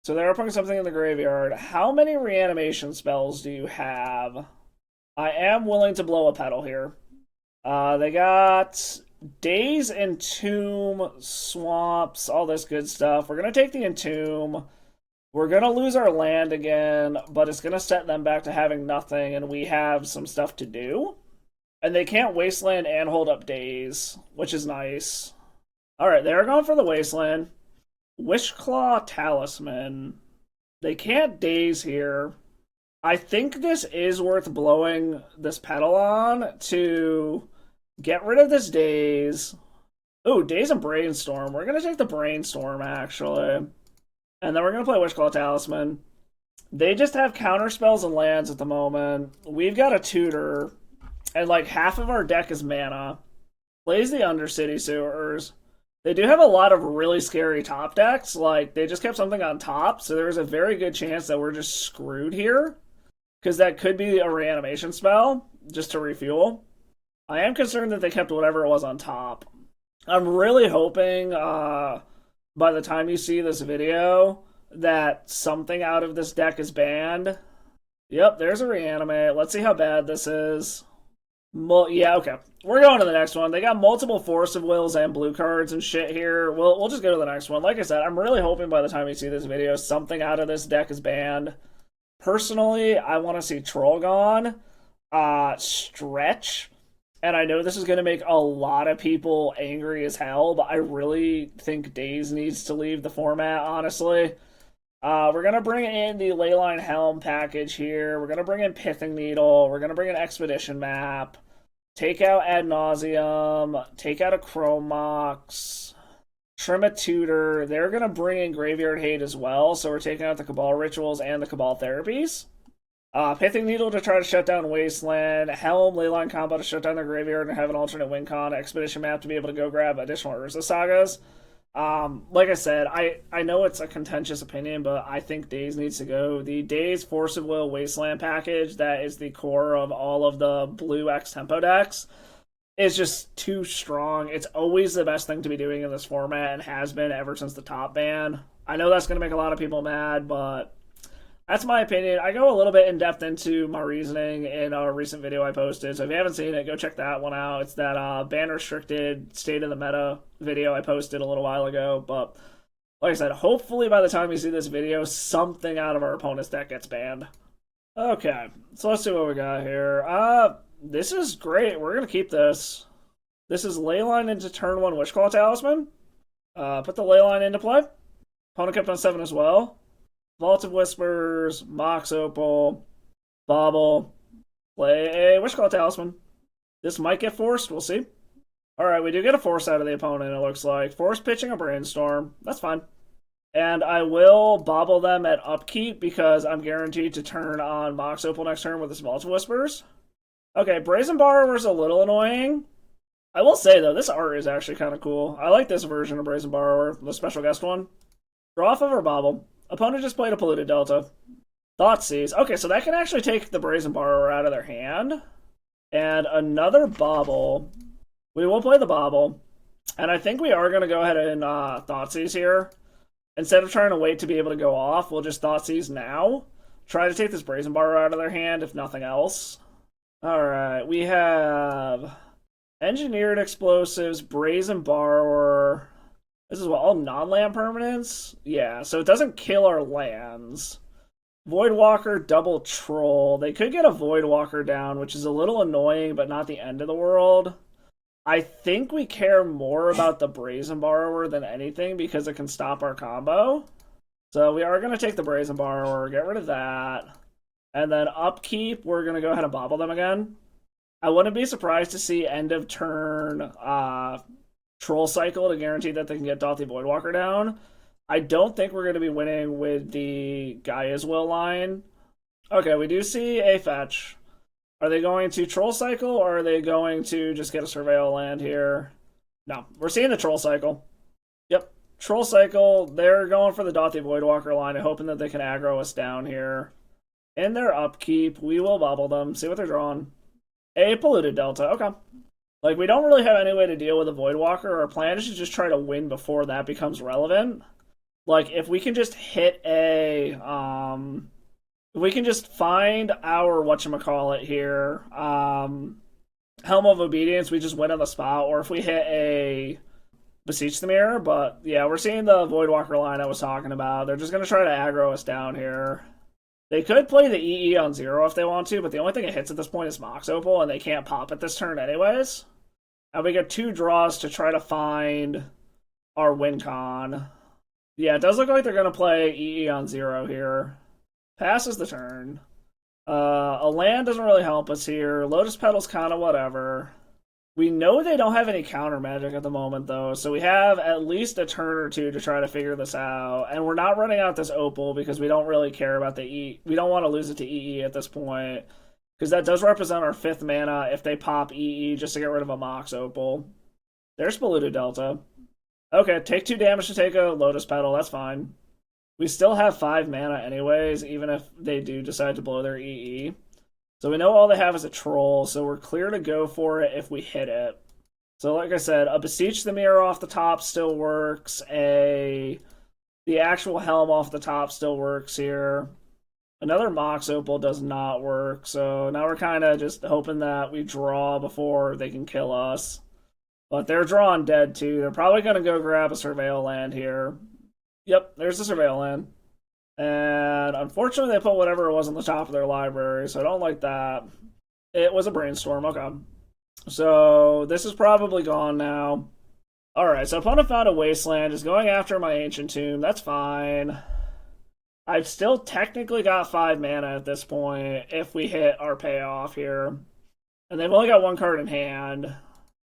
So they're putting something in the graveyard. How many reanimation spells do you have? I am willing to blow a petal here. They got Daze, Entomb, Swamps, all this good stuff. We're going to take the Entomb. We're going to lose our land again, but it's going to set them back to having nothing, and we have some stuff to do. And they can't Wasteland and hold up Daze, which is nice. Alright, they're going for the Wasteland. Wishclaw Talisman. They can't daze here. I think this is worth blowing this pedal on to get rid of this Daze. Oh, Daze and Brainstorm. We're gonna take the Brainstorm, actually. And then we're gonna play Witchclaw Talisman. They just have counter spells and lands at the moment. We've got a tutor, and like half of our deck is mana. Plays the Undercity Sewers. They do have a lot of really scary top decks. Like, they just kept something on top, so there's a very good chance that we're just screwed here. Because that could be a reanimation spell, just to refuel. I am concerned that they kept whatever it was on top. I'm really hoping by the time you see this video that something out of this deck is banned. Yep, there's a reanimate. Let's see how bad this is. Yeah, okay. We're going to the next one. They got multiple Force of Wills and blue cards and shit here. We'll just go to the next one. Like I said, I'm really hoping by the time you see this video, something out of this deck is banned. Personally, I want to see Trollgon stretch. And I know this is going to make a lot of people angry as hell, but I really think Daze needs to leave the format, honestly. We're going to bring in the Leyline Helm package here. We're going to bring in Pithing Needle. We're going to bring in Expedition Map. Take out Ad Nauseum. Take out a Chromox. Trim a Tutor. They're going to bring in Graveyard Hate as well, so we're taking out the Cabal Rituals and the Cabal Therapies. Pithing Needle to try to shut down Wasteland. Helm, Leyline combo to shut down their Graveyard and have an alternate win con. Expedition Map to be able to go grab additional Urza Sagas. Like I said, I know it's a contentious opinion, but I think Daze needs to go. The Daze Force of Will Wasteland package, that is the core of all of the blue X tempo decks, is just too strong. It's always the best thing to be doing in this format and has been ever since the top ban. I know that's going to make a lot of people mad, but that's my opinion. I go a little bit in depth into my reasoning in a recent video I posted, so if you haven't seen it, go check that one out. It's that ban restricted State of the Meta video I posted a little while ago, but like I said, hopefully by the time you see this video, something out of our opponent's deck gets banned. Okay, so let's see what we got here. This is great. We're going to keep this. This is Leyline into turn 1 Witchclaw Talisman. Put the Leyline into play. Opponent kept on 7 as well. Vault of Whispers, Mox Opal, Bobble, play a Witchclaw Talisman. This might get forced, we'll see. Alright, we do get a force out of the opponent, it looks like. Force pitching a Brainstorm, that's fine. And I will bobble them at upkeep because I'm guaranteed to turn on Mox Opal next turn with this Vault of Whispers. Okay, Brazen Borrower's a little annoying. I will say, though, this art is actually kind of cool. I like this version of Brazen Borrower, the special guest one. Draw off of our bobble. Opponent just played a Polluted Delta. Thoughtseize. Okay, so that can actually take the Brazen Borrower out of their hand. And another Bobble. We will play the Bobble. And I think we are going to go ahead and Thoughtseize here. Instead of trying to wait to be able to go off, we'll just Thoughtseize now. Try to take this Brazen Borrower out of their hand, if nothing else. Alright, we have Engineered Explosives, Brazen Borrower. This is what, all non-land permanents? Yeah, so it doesn't kill our lands. Voidwalker, double Troll. They could get a Voidwalker down, which is a little annoying, but not the end of the world. I think we care more about the Brazen Borrower than anything because it can stop our combo. So we are going to take the Brazen Borrower, get rid of that. And then upkeep, we're going to go ahead and bobble them again. I wouldn't be surprised to see end of turn Troll Cycle to guarantee that they can get Dauthi Voidwalker down. I don't think we're going to be winning with the Gaia's Will line. Okay, we do see a fetch. Are they going to Troll Cycle, or are they going to just get a Surveil land here? No, we're seeing the Troll Cycle. Yep, Troll Cycle. They're going for the Dauthi Voidwalker line and hoping that they can aggro us down here. In their upkeep, we will bobble them, see what they're drawing. A Polluted Delta, okay. Like, we don't really have any way to deal with a Voidwalker. Our plan is to just try to win before that becomes relevant. Like, if we can just hit a, if we can just find our, whatchamacallit here, Helm of Obedience, we just win on the spot. Or if we hit a Beseech the Mirror, but yeah, we're seeing the Voidwalker line I was talking about. They're just going to try to aggro us down here. They could play the EE on 0 if they want to, but the only thing it hits at this point is Mox Opal, and they can't pop it this turn anyways. And we get 2 draws to try to find our win con. Yeah, it does look like they're going to play EE on 0 here. Passes the turn. A land doesn't really help us here. Lotus Petal's kind of whatever. We know they don't have any counter magic at the moment, though, so we have at least a turn or two to try to figure this out. And we're not running out this Opal because we don't really care about the E. We don't want to lose it to EE at this point, because that does represent our 5th mana if they pop EE just to get rid of a Mox Opal. There's Polluted Delta. Okay, take 2 damage to take a Lotus Petal, that's fine. We still have 5 mana anyways, even if they do decide to blow their EE. So we know all they have is a troll, so we're clear to go for it if we hit it. So like I said, a Beseech the Mirror off the top still works. The actual Helm off the top still works here. Another Mox Opal does not work, so now we're kind of just hoping that we draw before they can kill us. But they're drawing dead too. They're probably going to go grab a Surveil land here. Yep, there's the Surveil land. And unfortunately, they put whatever it was on the top of their library, so I don't like that. It was a Brainstorm, okay. So this is probably gone now. Alright, so opponent found a Wasteland, is going after my Ancient Tomb, that's fine. I've still technically got 5 mana at this point, if we hit our payoff here. And they've only got 1 card in hand.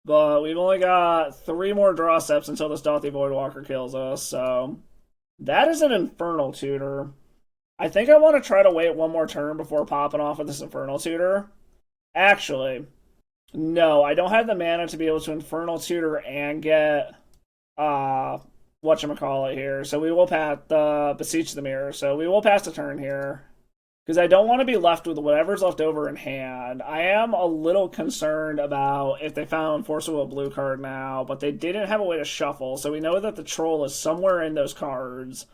But we've only got 3 more draw steps until this Dauthi Voidwalker kills us, so... That is an Infernal Tutor. I think I want to try to wait 1 more turn before popping off with this Infernal Tutor. Actually, no, I don't have the mana to be able to Infernal Tutor and get, whatchamacallit here. So we will pass the Beseech the Mirror. So we will pass the turn here. Because I don't want to be left with whatever's left over in hand. I am a little concerned about if they found Force of Will blue card now, but they didn't have a way to shuffle, so we know that the Troll is somewhere in those cards.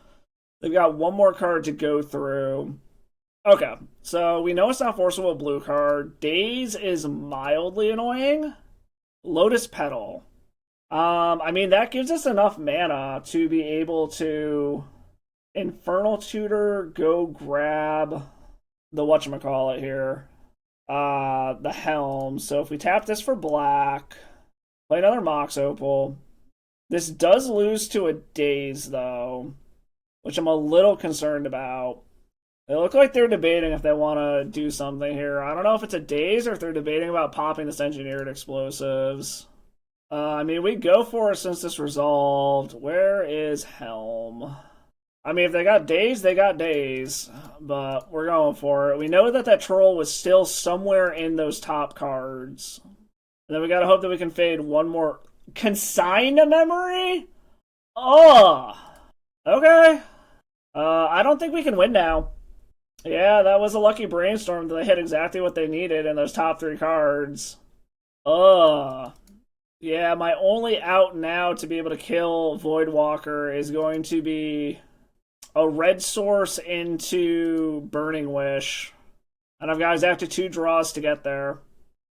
They've got 1 more card to go through. Okay, so we know it's not Force of Will blue card. Daze is mildly annoying. Lotus Petal. I mean, that gives us enough mana to be able to Infernal Tutor, go grab the whatchamacallit here. The Helm. So if we tap this for black, play another Mox Opal. This does lose to a Daze, though, which I'm a little concerned about. They look like they're debating if they want to do something here. I don't know if it's a Daze or if they're debating about popping this Engineered Explosives. I mean, we go for it since this resolved. Where is Helm? I mean, if they got Daze, they got Daze, but we're going for it. We know that that Troll was still somewhere in those top cards. And then we gotta hope that we can fade 1 more. Consign a Memory? Oh! Okay. I don't think we can win now. Yeah, that was a lucky Brainstorm that they hit exactly what they needed in those top 3 cards. Yeah, my only out now to be able to kill Voidwalker is going to be a red source into Burning Wish. And I've got exactly 2 draws to get there.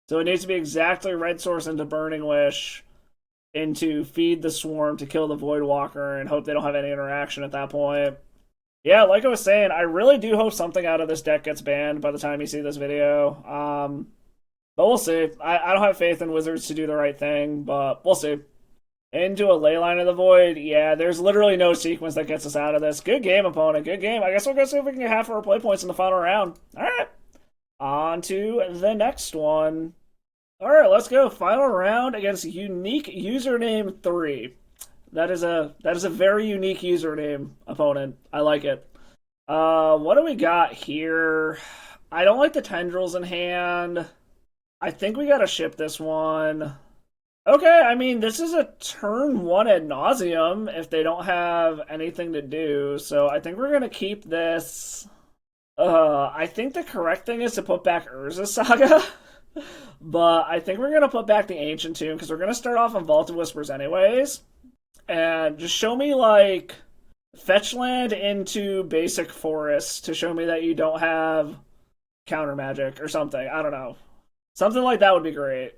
So it needs to be exactly red source into Burning Wish into Feed the Swarm to kill the Voidwalker and hope they don't have any interaction at that point. Yeah, like I was saying, I really do hope something out of this deck gets banned by the time you see this video. But we'll see. I don't have faith in Wizards to do the right thing, but we'll see. Into a Leyline of the Void. Yeah, there's literally no sequence that gets us out of this. Good game, opponent. Good game. I guess we'll go see if we can get half of our play points in the final round. Alright. On to the next one. Alright, let's go. Final round against Unique Username 3. That is a very unique username, opponent. I like it. What do we got here? I don't like the Tendrils in hand. I think we gotta ship this one. Okay, I mean, this is a turn 1 ad nauseum if they don't have anything to do, so I think we're gonna keep this. I think the correct thing is to put back Urza's Saga, but I think we're gonna put back the Ancient Tomb, because we're gonna start off on Vaulted Whispers anyways, and just show me, like, fetch land into basic forest to show me that you don't have counter magic or something, I don't know. Something like that would be great.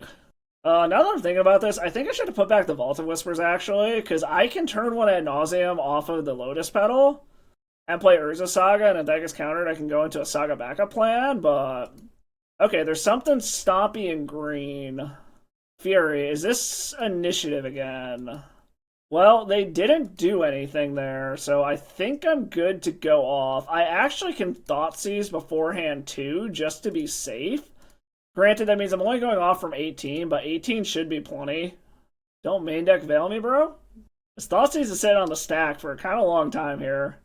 Now that I'm thinking about this, I think I should have put back the Vaulted Whispers, actually, because I can turn 1 ad nauseum off of the Lotus Petal and play Urza's Saga, and if that gets countered, I can go into a Saga backup plan, but... Okay, there's something stompy in green. Fury, is this initiative again? Well, they didn't do anything there, so I think I'm good to go off. I actually can Thoughtseize beforehand too, just to be safe. Granted, that means I'm only going off from 18, but 18 should be plenty. Don't main deck Veil me, bro. This Thoughtseize is sitting on the stack for a kind of long time here.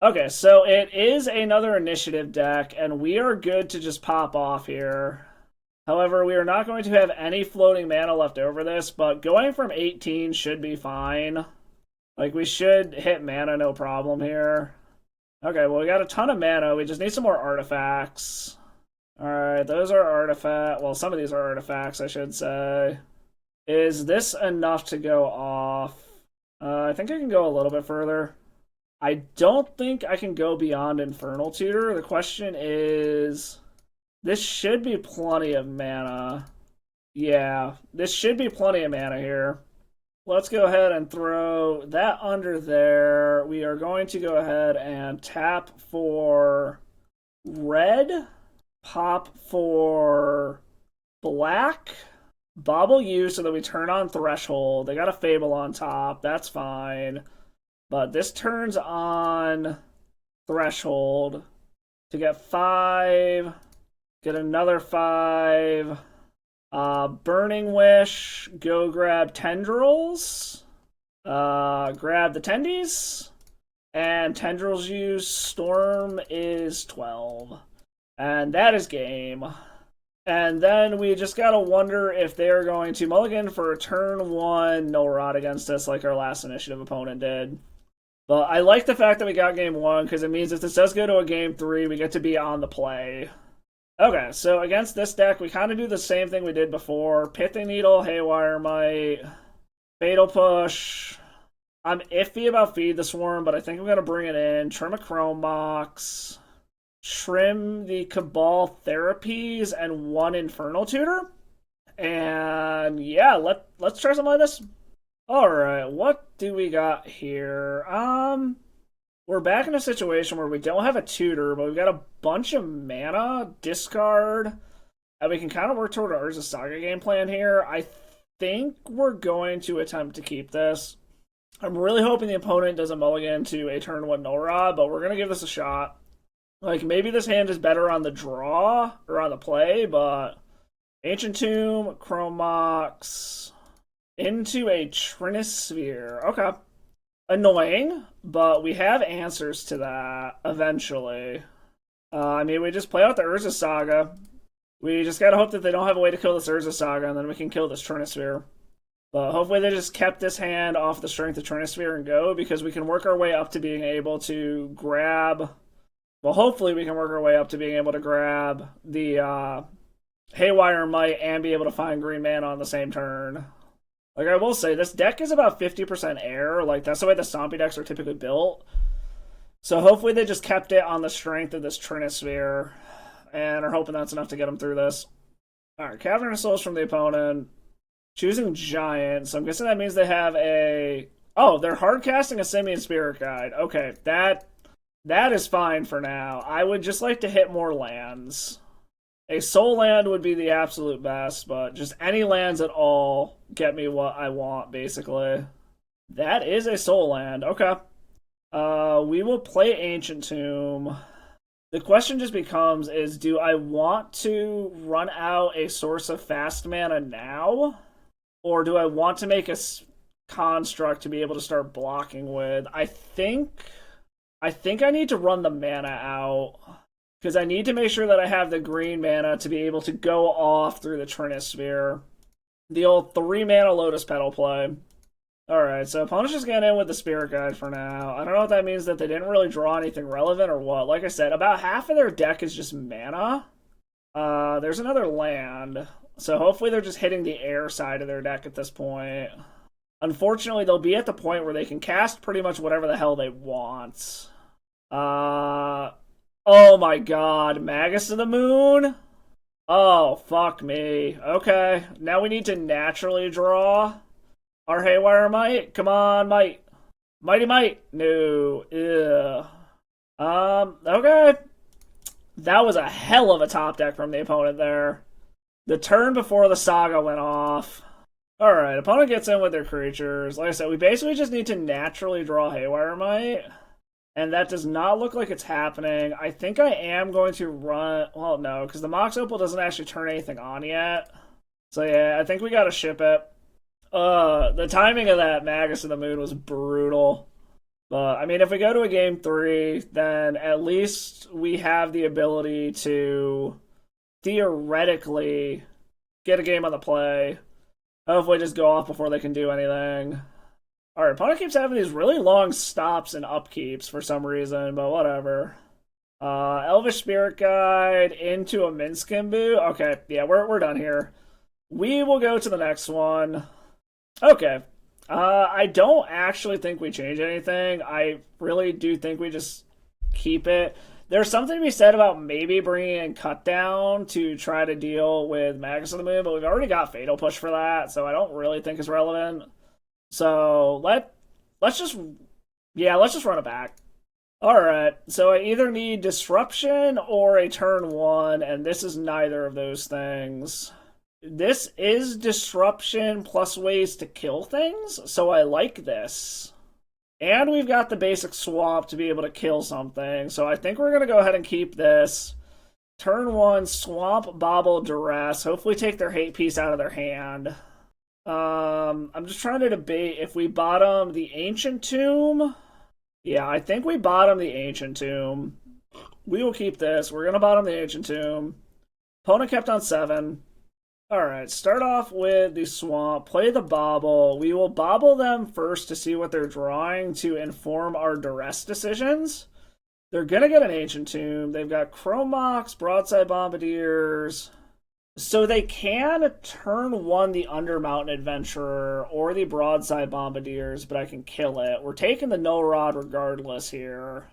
Okay, so it is another initiative deck, and we are good to just pop off here. However, we are not going to have any floating mana left over this, but going from 18 should be fine. Like, we should hit mana no problem here. Okay, well, we got a ton of mana. We just need some more artifacts. Alright, those are artifacts. Well, some of these are artifacts, I should say. Is this enough to go off? I think I can go a little bit further. I don't think I can go beyond Infernal Tutor. The question is... This should be plenty of mana. Yeah, this should be plenty of mana here. Let's go ahead and throw that under there. We are going to go ahead and tap for red, pop for black, bobble you so that we turn on Threshold. They got a Fable on top. That's fine. But this turns on Threshold to get 5... Get another 5. Burning Wish. Go grab Tendrils. Grab the Tendies. And Tendrils use. Storm is 12. And that is game. And then we just gotta wonder if they're going to mulligan for a turn 1 no rod against us like our last initiative opponent did. But I like the fact that we got game 1 because it means if this does go to a game 3, we get to be on the play. Okay, so against this deck, we kind of do the same thing we did before. Pithing Needle, Haywire Might, Fatal Push. I'm iffy about Feed the Swarm, but I think I'm going to bring it in. Trim a Chrome Box. Trim the Cabal Therapies and 1 Infernal Tutor. And yeah, let's try something like this. Alright, what do we got here? We're back in a situation where we don't have a tutor, but we've got a bunch of mana, discard, and we can kind of work toward our Urza Saga game plan here. I think we're going to attempt to keep this. I'm really hoping the opponent doesn't mulligan to a turn 1 null rod, but we're going to give this a shot. Like, maybe this hand is better on the draw, or on the play, but Ancient Tomb, Chrome Mox, into a Trinisphere. Okay. Annoying, but we have answers to that eventually. I mean, we just play out the Urza Saga. We just gotta hope that they don't have a way to kill this Urza Saga, and then we can kill this Trinisphere. But hopefully they just kept this hand off the strength of Trinisphere and go, because we can work our way up to being able to grab... Well, hopefully we can work our way up to being able to grab the Haywire Might and be able to find green mana on the same turn. Like, I will say, this deck is about 50% air. Like, that's the way the Stompy decks are typically built. So hopefully they just kept it on the strength of this Trinisphere. And are hoping that's enough to get them through this. Alright, Cavernous Souls from the opponent. Choosing Giant. So I'm guessing that means they have a... Oh, they're hard casting a Simian Spirit Guide. Okay, that is fine for now. I would just like to hit more lands. A soul land would be the absolute best, but just any lands at all get me what I want, basically. That is a soul land. Okay. We will play Ancient Tomb. The question just becomes is, do I want to run out a source of fast mana now? Or do I want to make a construct to be able to start blocking with? I think I need to run the mana out. Because I need to make sure that I have the green mana to be able to go off through the Trinisphere. The old 3 mana Lotus Petal play. Alright, so opponent's just getting in with the Spirit Guide for now. I don't know if that means that they didn't really draw anything relevant or what. Like I said, about half of their deck is just mana. There's another land. So hopefully they're just hitting the air side of their deck at this point. Unfortunately, they'll be at the point where they can cast pretty much whatever the hell they want. Oh my god, Magus of the Moon? Oh, fuck me. Okay, now we need to naturally draw our Haywire Might. Come on, Might. Mighty Might. No. Ugh. Okay. That was a hell of a top deck from the opponent there. The turn before the Saga went off. Alright, opponent gets in with their creatures. Like I said, we basically just need to naturally draw Haywire Might. And that does not look like it's happening. I think I am going to run... Well, no, because the Mox Opal doesn't actually turn anything on yet. So yeah, I think we gotta ship it. The timing of that Magus of the Moon was brutal. But, I mean, if we go to a game 3, then at least we have the ability to theoretically get a game on the play. Hopefully just go off before they can do anything. Our opponent keeps having these really long stops and upkeeps for some reason, but whatever. Elvish Spirit Guide into a Minskimbu. Okay, yeah, we're done here. We will go to the next one. Okay. I don't actually think we change anything. I really do think we just keep it. There's something to be said about maybe bringing in Cut Down to try to deal with Magus of the Moon, but we've already got Fatal Push for that, so I don't really think it's relevant. So let's just run it back. Alright, so I either need Disruption or a turn 1, and this is neither of those things. This is Disruption plus ways to kill things, so I like this. And we've got the basic swamp to be able to kill something, so I think we're going to go ahead and keep this. Turn 1, Swamp, Bobble, Duress. Hopefully take their hate piece out of their hand. I'm just trying to debate if we bottom the Ancient Tomb. Yeah, I think we bottom the Ancient Tomb. We will keep this. We're going to bottom the Ancient Tomb. Opponent kept on 7. Alright, start off with the Swamp, play the Bobble. We will Bobble them first to see what they're drawing to inform our Duress decisions. They're going to get an Ancient Tomb. They've got Chrome Mox, Broadside Bombardiers. So they can turn 1 the Undermountain Adventurer or the Broadside Bombardiers, but I can kill it. We're taking the Null Rod regardless here.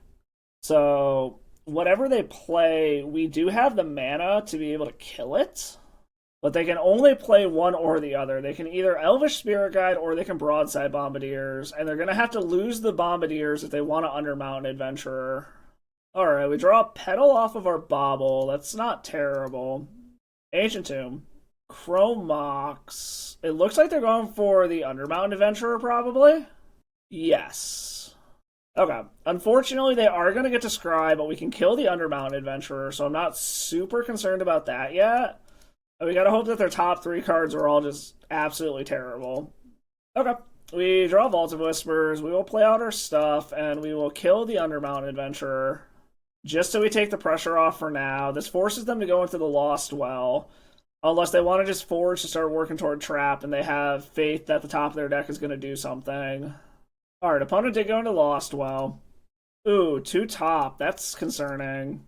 So whatever they play, we do have the mana to be able to kill it. But they can only play one or the other. They can either Elvish Spirit Guide or they can Broadside Bombardiers. And they're going to have to lose the Bombardiers if they want to Undermountain Adventurer. Alright, we draw a Petal off of our Bobble. That's not terrible. Ancient Tomb. Chrome Mox. It looks like they're going for the Undermountain Adventurer, probably. Yes. Okay. Unfortunately, they are going to get to Scry, but we can kill the Undermountain Adventurer, so I'm not super concerned about that yet. We gotta hope that their top 3 cards are all just absolutely terrible. Okay. We draw Vault of Whispers, we will play out our stuff, and we will kill the Undermountain Adventurer. Just so we take the pressure off for now. This forces them to go into the Lost Well. Unless they want to just forge to start working toward Trap, and they have faith that the top of their deck is going to do something. Alright, opponent did go into Lost Well. Ooh, 2 top. That's concerning.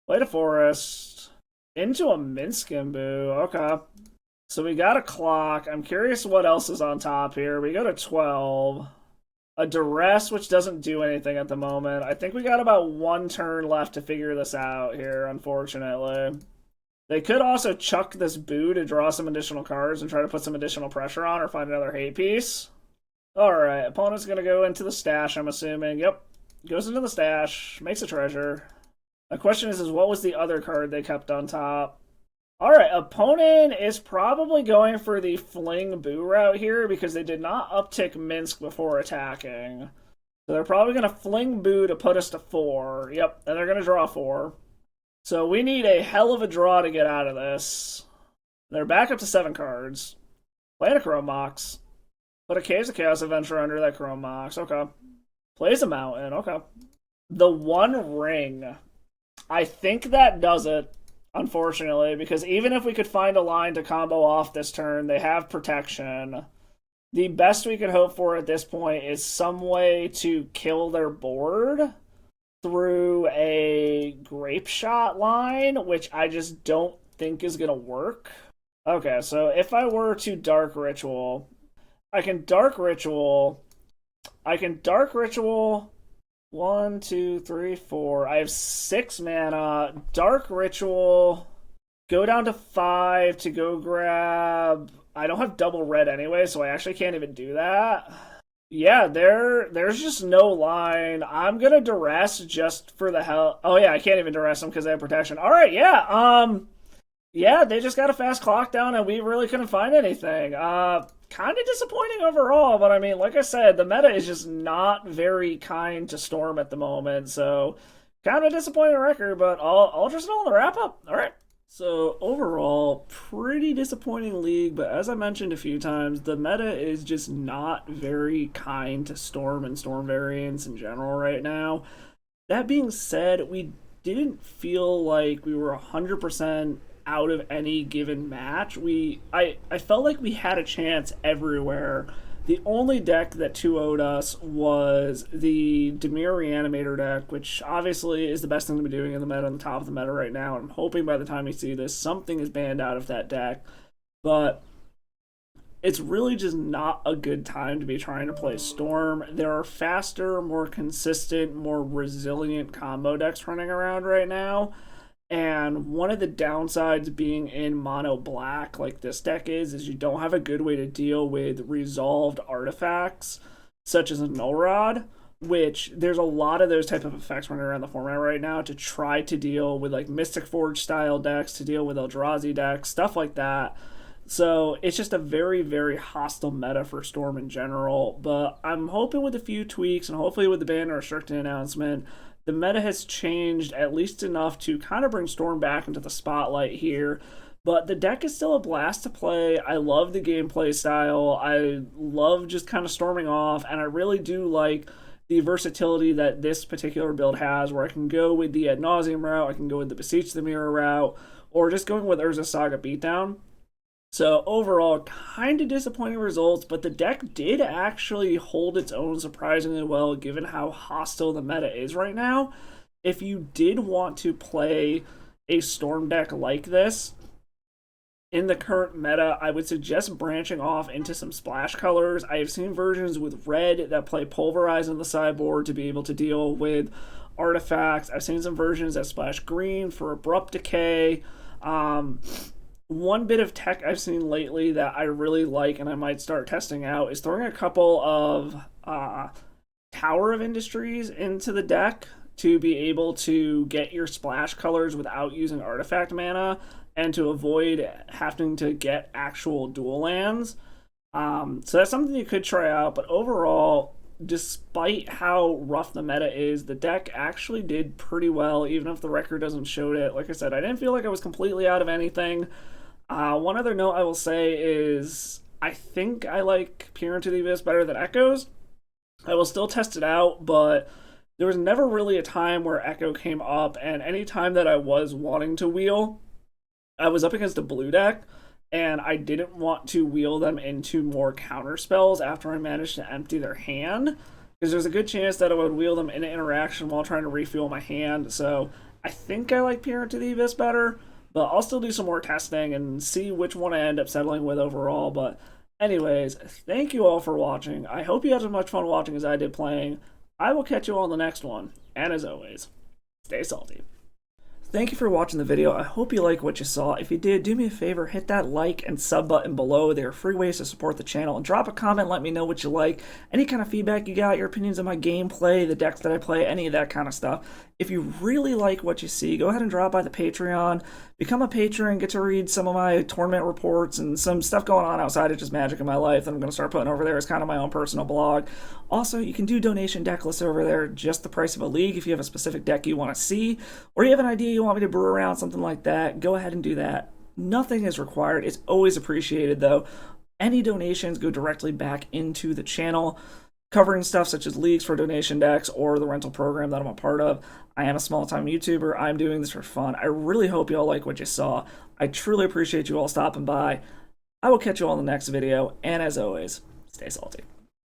Play to Forest. Into a Minskimbu. Okay. So we got a clock. I'm curious what else is on top here. We go to 12. A Duress, which doesn't do anything at the moment. I think we got about 1 turn left to figure this out here, unfortunately. They could also chuck this Boo to draw some additional cards and try to put some additional pressure on or find another hate piece. Alright, opponent's going to go into the stash, I'm assuming. Yep. Goes into the stash. Makes a treasure. The question is what was the other card they kept on top? Alright, opponent is probably going for the Fling Boo route here because they did not uptick Minsk before attacking. So they're probably going to Fling Boo to put us to 4. Yep, and they're going to draw 4. So we need a hell of a draw to get out of this. They're back up to 7 cards. Play a Chrome Mox. Put a Caves of Chaos Adventure under that Chrome Mox. Okay. Plays a Mountain. Okay. The One Ring. I think that does it, unfortunately, because even if we could find a line to combo off this turn, they have protection. The best we could hope for at this point is some way to kill their board through a Grape Shot line, which I just don't think is going to work. Okay, so if I were to Dark Ritual, I can Dark Ritual. 1, 2, 3, 4. I have 6 mana. Dark Ritual. Go down to 5 to go grab... I don't have double red anyway, so I actually can't even do that. Yeah, there's just no line. I'm gonna Duress just for the hell... Oh yeah, I can't even Duress them because they have protection. Alright, yeah, yeah, they just got a fast clock down and we really couldn't find anything. kind of disappointing overall, but I mean, like I said, the meta is just not very kind to Storm at the moment, so kind of disappointing record, but I'll just know in the wrap up. All right. So overall, pretty disappointing league, but as I mentioned a few times, the meta is just not very kind to Storm and Storm variants in general right now. That being said, we didn't feel like we were 100% out of any given match. I felt like we had a chance everywhere. The only deck that 2-0'd us was the Dimir Reanimator deck, which obviously is the best thing to be doing in the meta, on the top of the meta right now. I'm hoping by the time you see this, something is banned out of that deck. But it's really just not a good time to be trying to play Storm. There are faster, more consistent, more resilient combo decks running around right now. And one of the downsides being in mono black like this deck is you don't have a good way to deal with resolved artifacts such as a Null Rod, which there's a lot of those type of effects running around the format right now to try to deal with like Mystic Forge style decks, to deal with Eldrazi decks, stuff like that. So it's just a very, very hostile meta for Storm in general. But I'm hoping with a few tweaks and hopefully with the ban and restricted announcement, the meta has changed at least enough to kind of bring Storm back into the spotlight here. But the deck is still a blast to play. I love the gameplay style. I love just kind of storming off, and I really do like the versatility that this particular build has, where I can go with the Ad Nauseam route, I can go with the Beseech the Mirror route, or just going with Urza Saga Beatdown. So overall, kind of disappointing results, but the deck did actually hold its own surprisingly well given how hostile the meta is right now. If you did want to play a Storm deck like this in the current meta, I would suggest branching off into some splash colors. I have seen versions with red that play Pulverize on the sideboard to be able to deal with artifacts. I've seen some versions that splash green for Abrupt Decay. One bit of tech I've seen lately that I really like and I might start testing out is throwing a couple of Tower of Industries into the deck to be able to get your splash colors without using artifact mana and to avoid having to get actual dual lands. So that's something you could try out, but overall, despite how rough the meta is, the deck actually did pretty well, even if the record doesn't show it. Like I said, I didn't feel like I was completely out of anything. One other note I will say is I think I like Peer into the Abyss better than Echoes. I will still test it out, but there was never really a time where Echo came up, and any time that I was wanting to wheel, I was up against a blue deck, and I didn't want to wheel them into more counter spells after I managed to empty their hand, because there's a good chance that I would wheel them in an interaction while trying to refuel my hand. So I think I like Peer into the Abyss better, but I'll still do some more testing and see which one I end up settling with overall. But anyways, thank you all for watching. I hope you had as much fun watching as I did playing. I will catch you all in the next one, and as always, stay salty. Thank you for watching the video. I hope you like what you saw. If you did, do me a favor, hit that like and sub button below. There are free ways to support the channel. And drop a comment, let me know what you like. Any kind of feedback you got, your opinions on my gameplay, the decks that I play, any of that kind of stuff. If you really like what you see, go ahead and drop by the Patreon. Become a patron, get to read some of my tournament reports and some stuff going on outside of just Magic in my life that I'm going to start putting over there as kind of my own personal blog. Also, you can do donation deck lists over there, just the price of a league if you have a specific deck you want to see, or you have an idea you want me to brew around, something like that, go ahead and do that. Nothing is required. It's always appreciated, though. Any donations go directly back into the channel, covering stuff such as leagues for donation decks or the rental program that I'm a part of. I am a small-time YouTuber. I'm doing this for fun. I really hope you all like what you saw. I truly appreciate you all stopping by. I will catch you all in the next video, and as always, stay salty.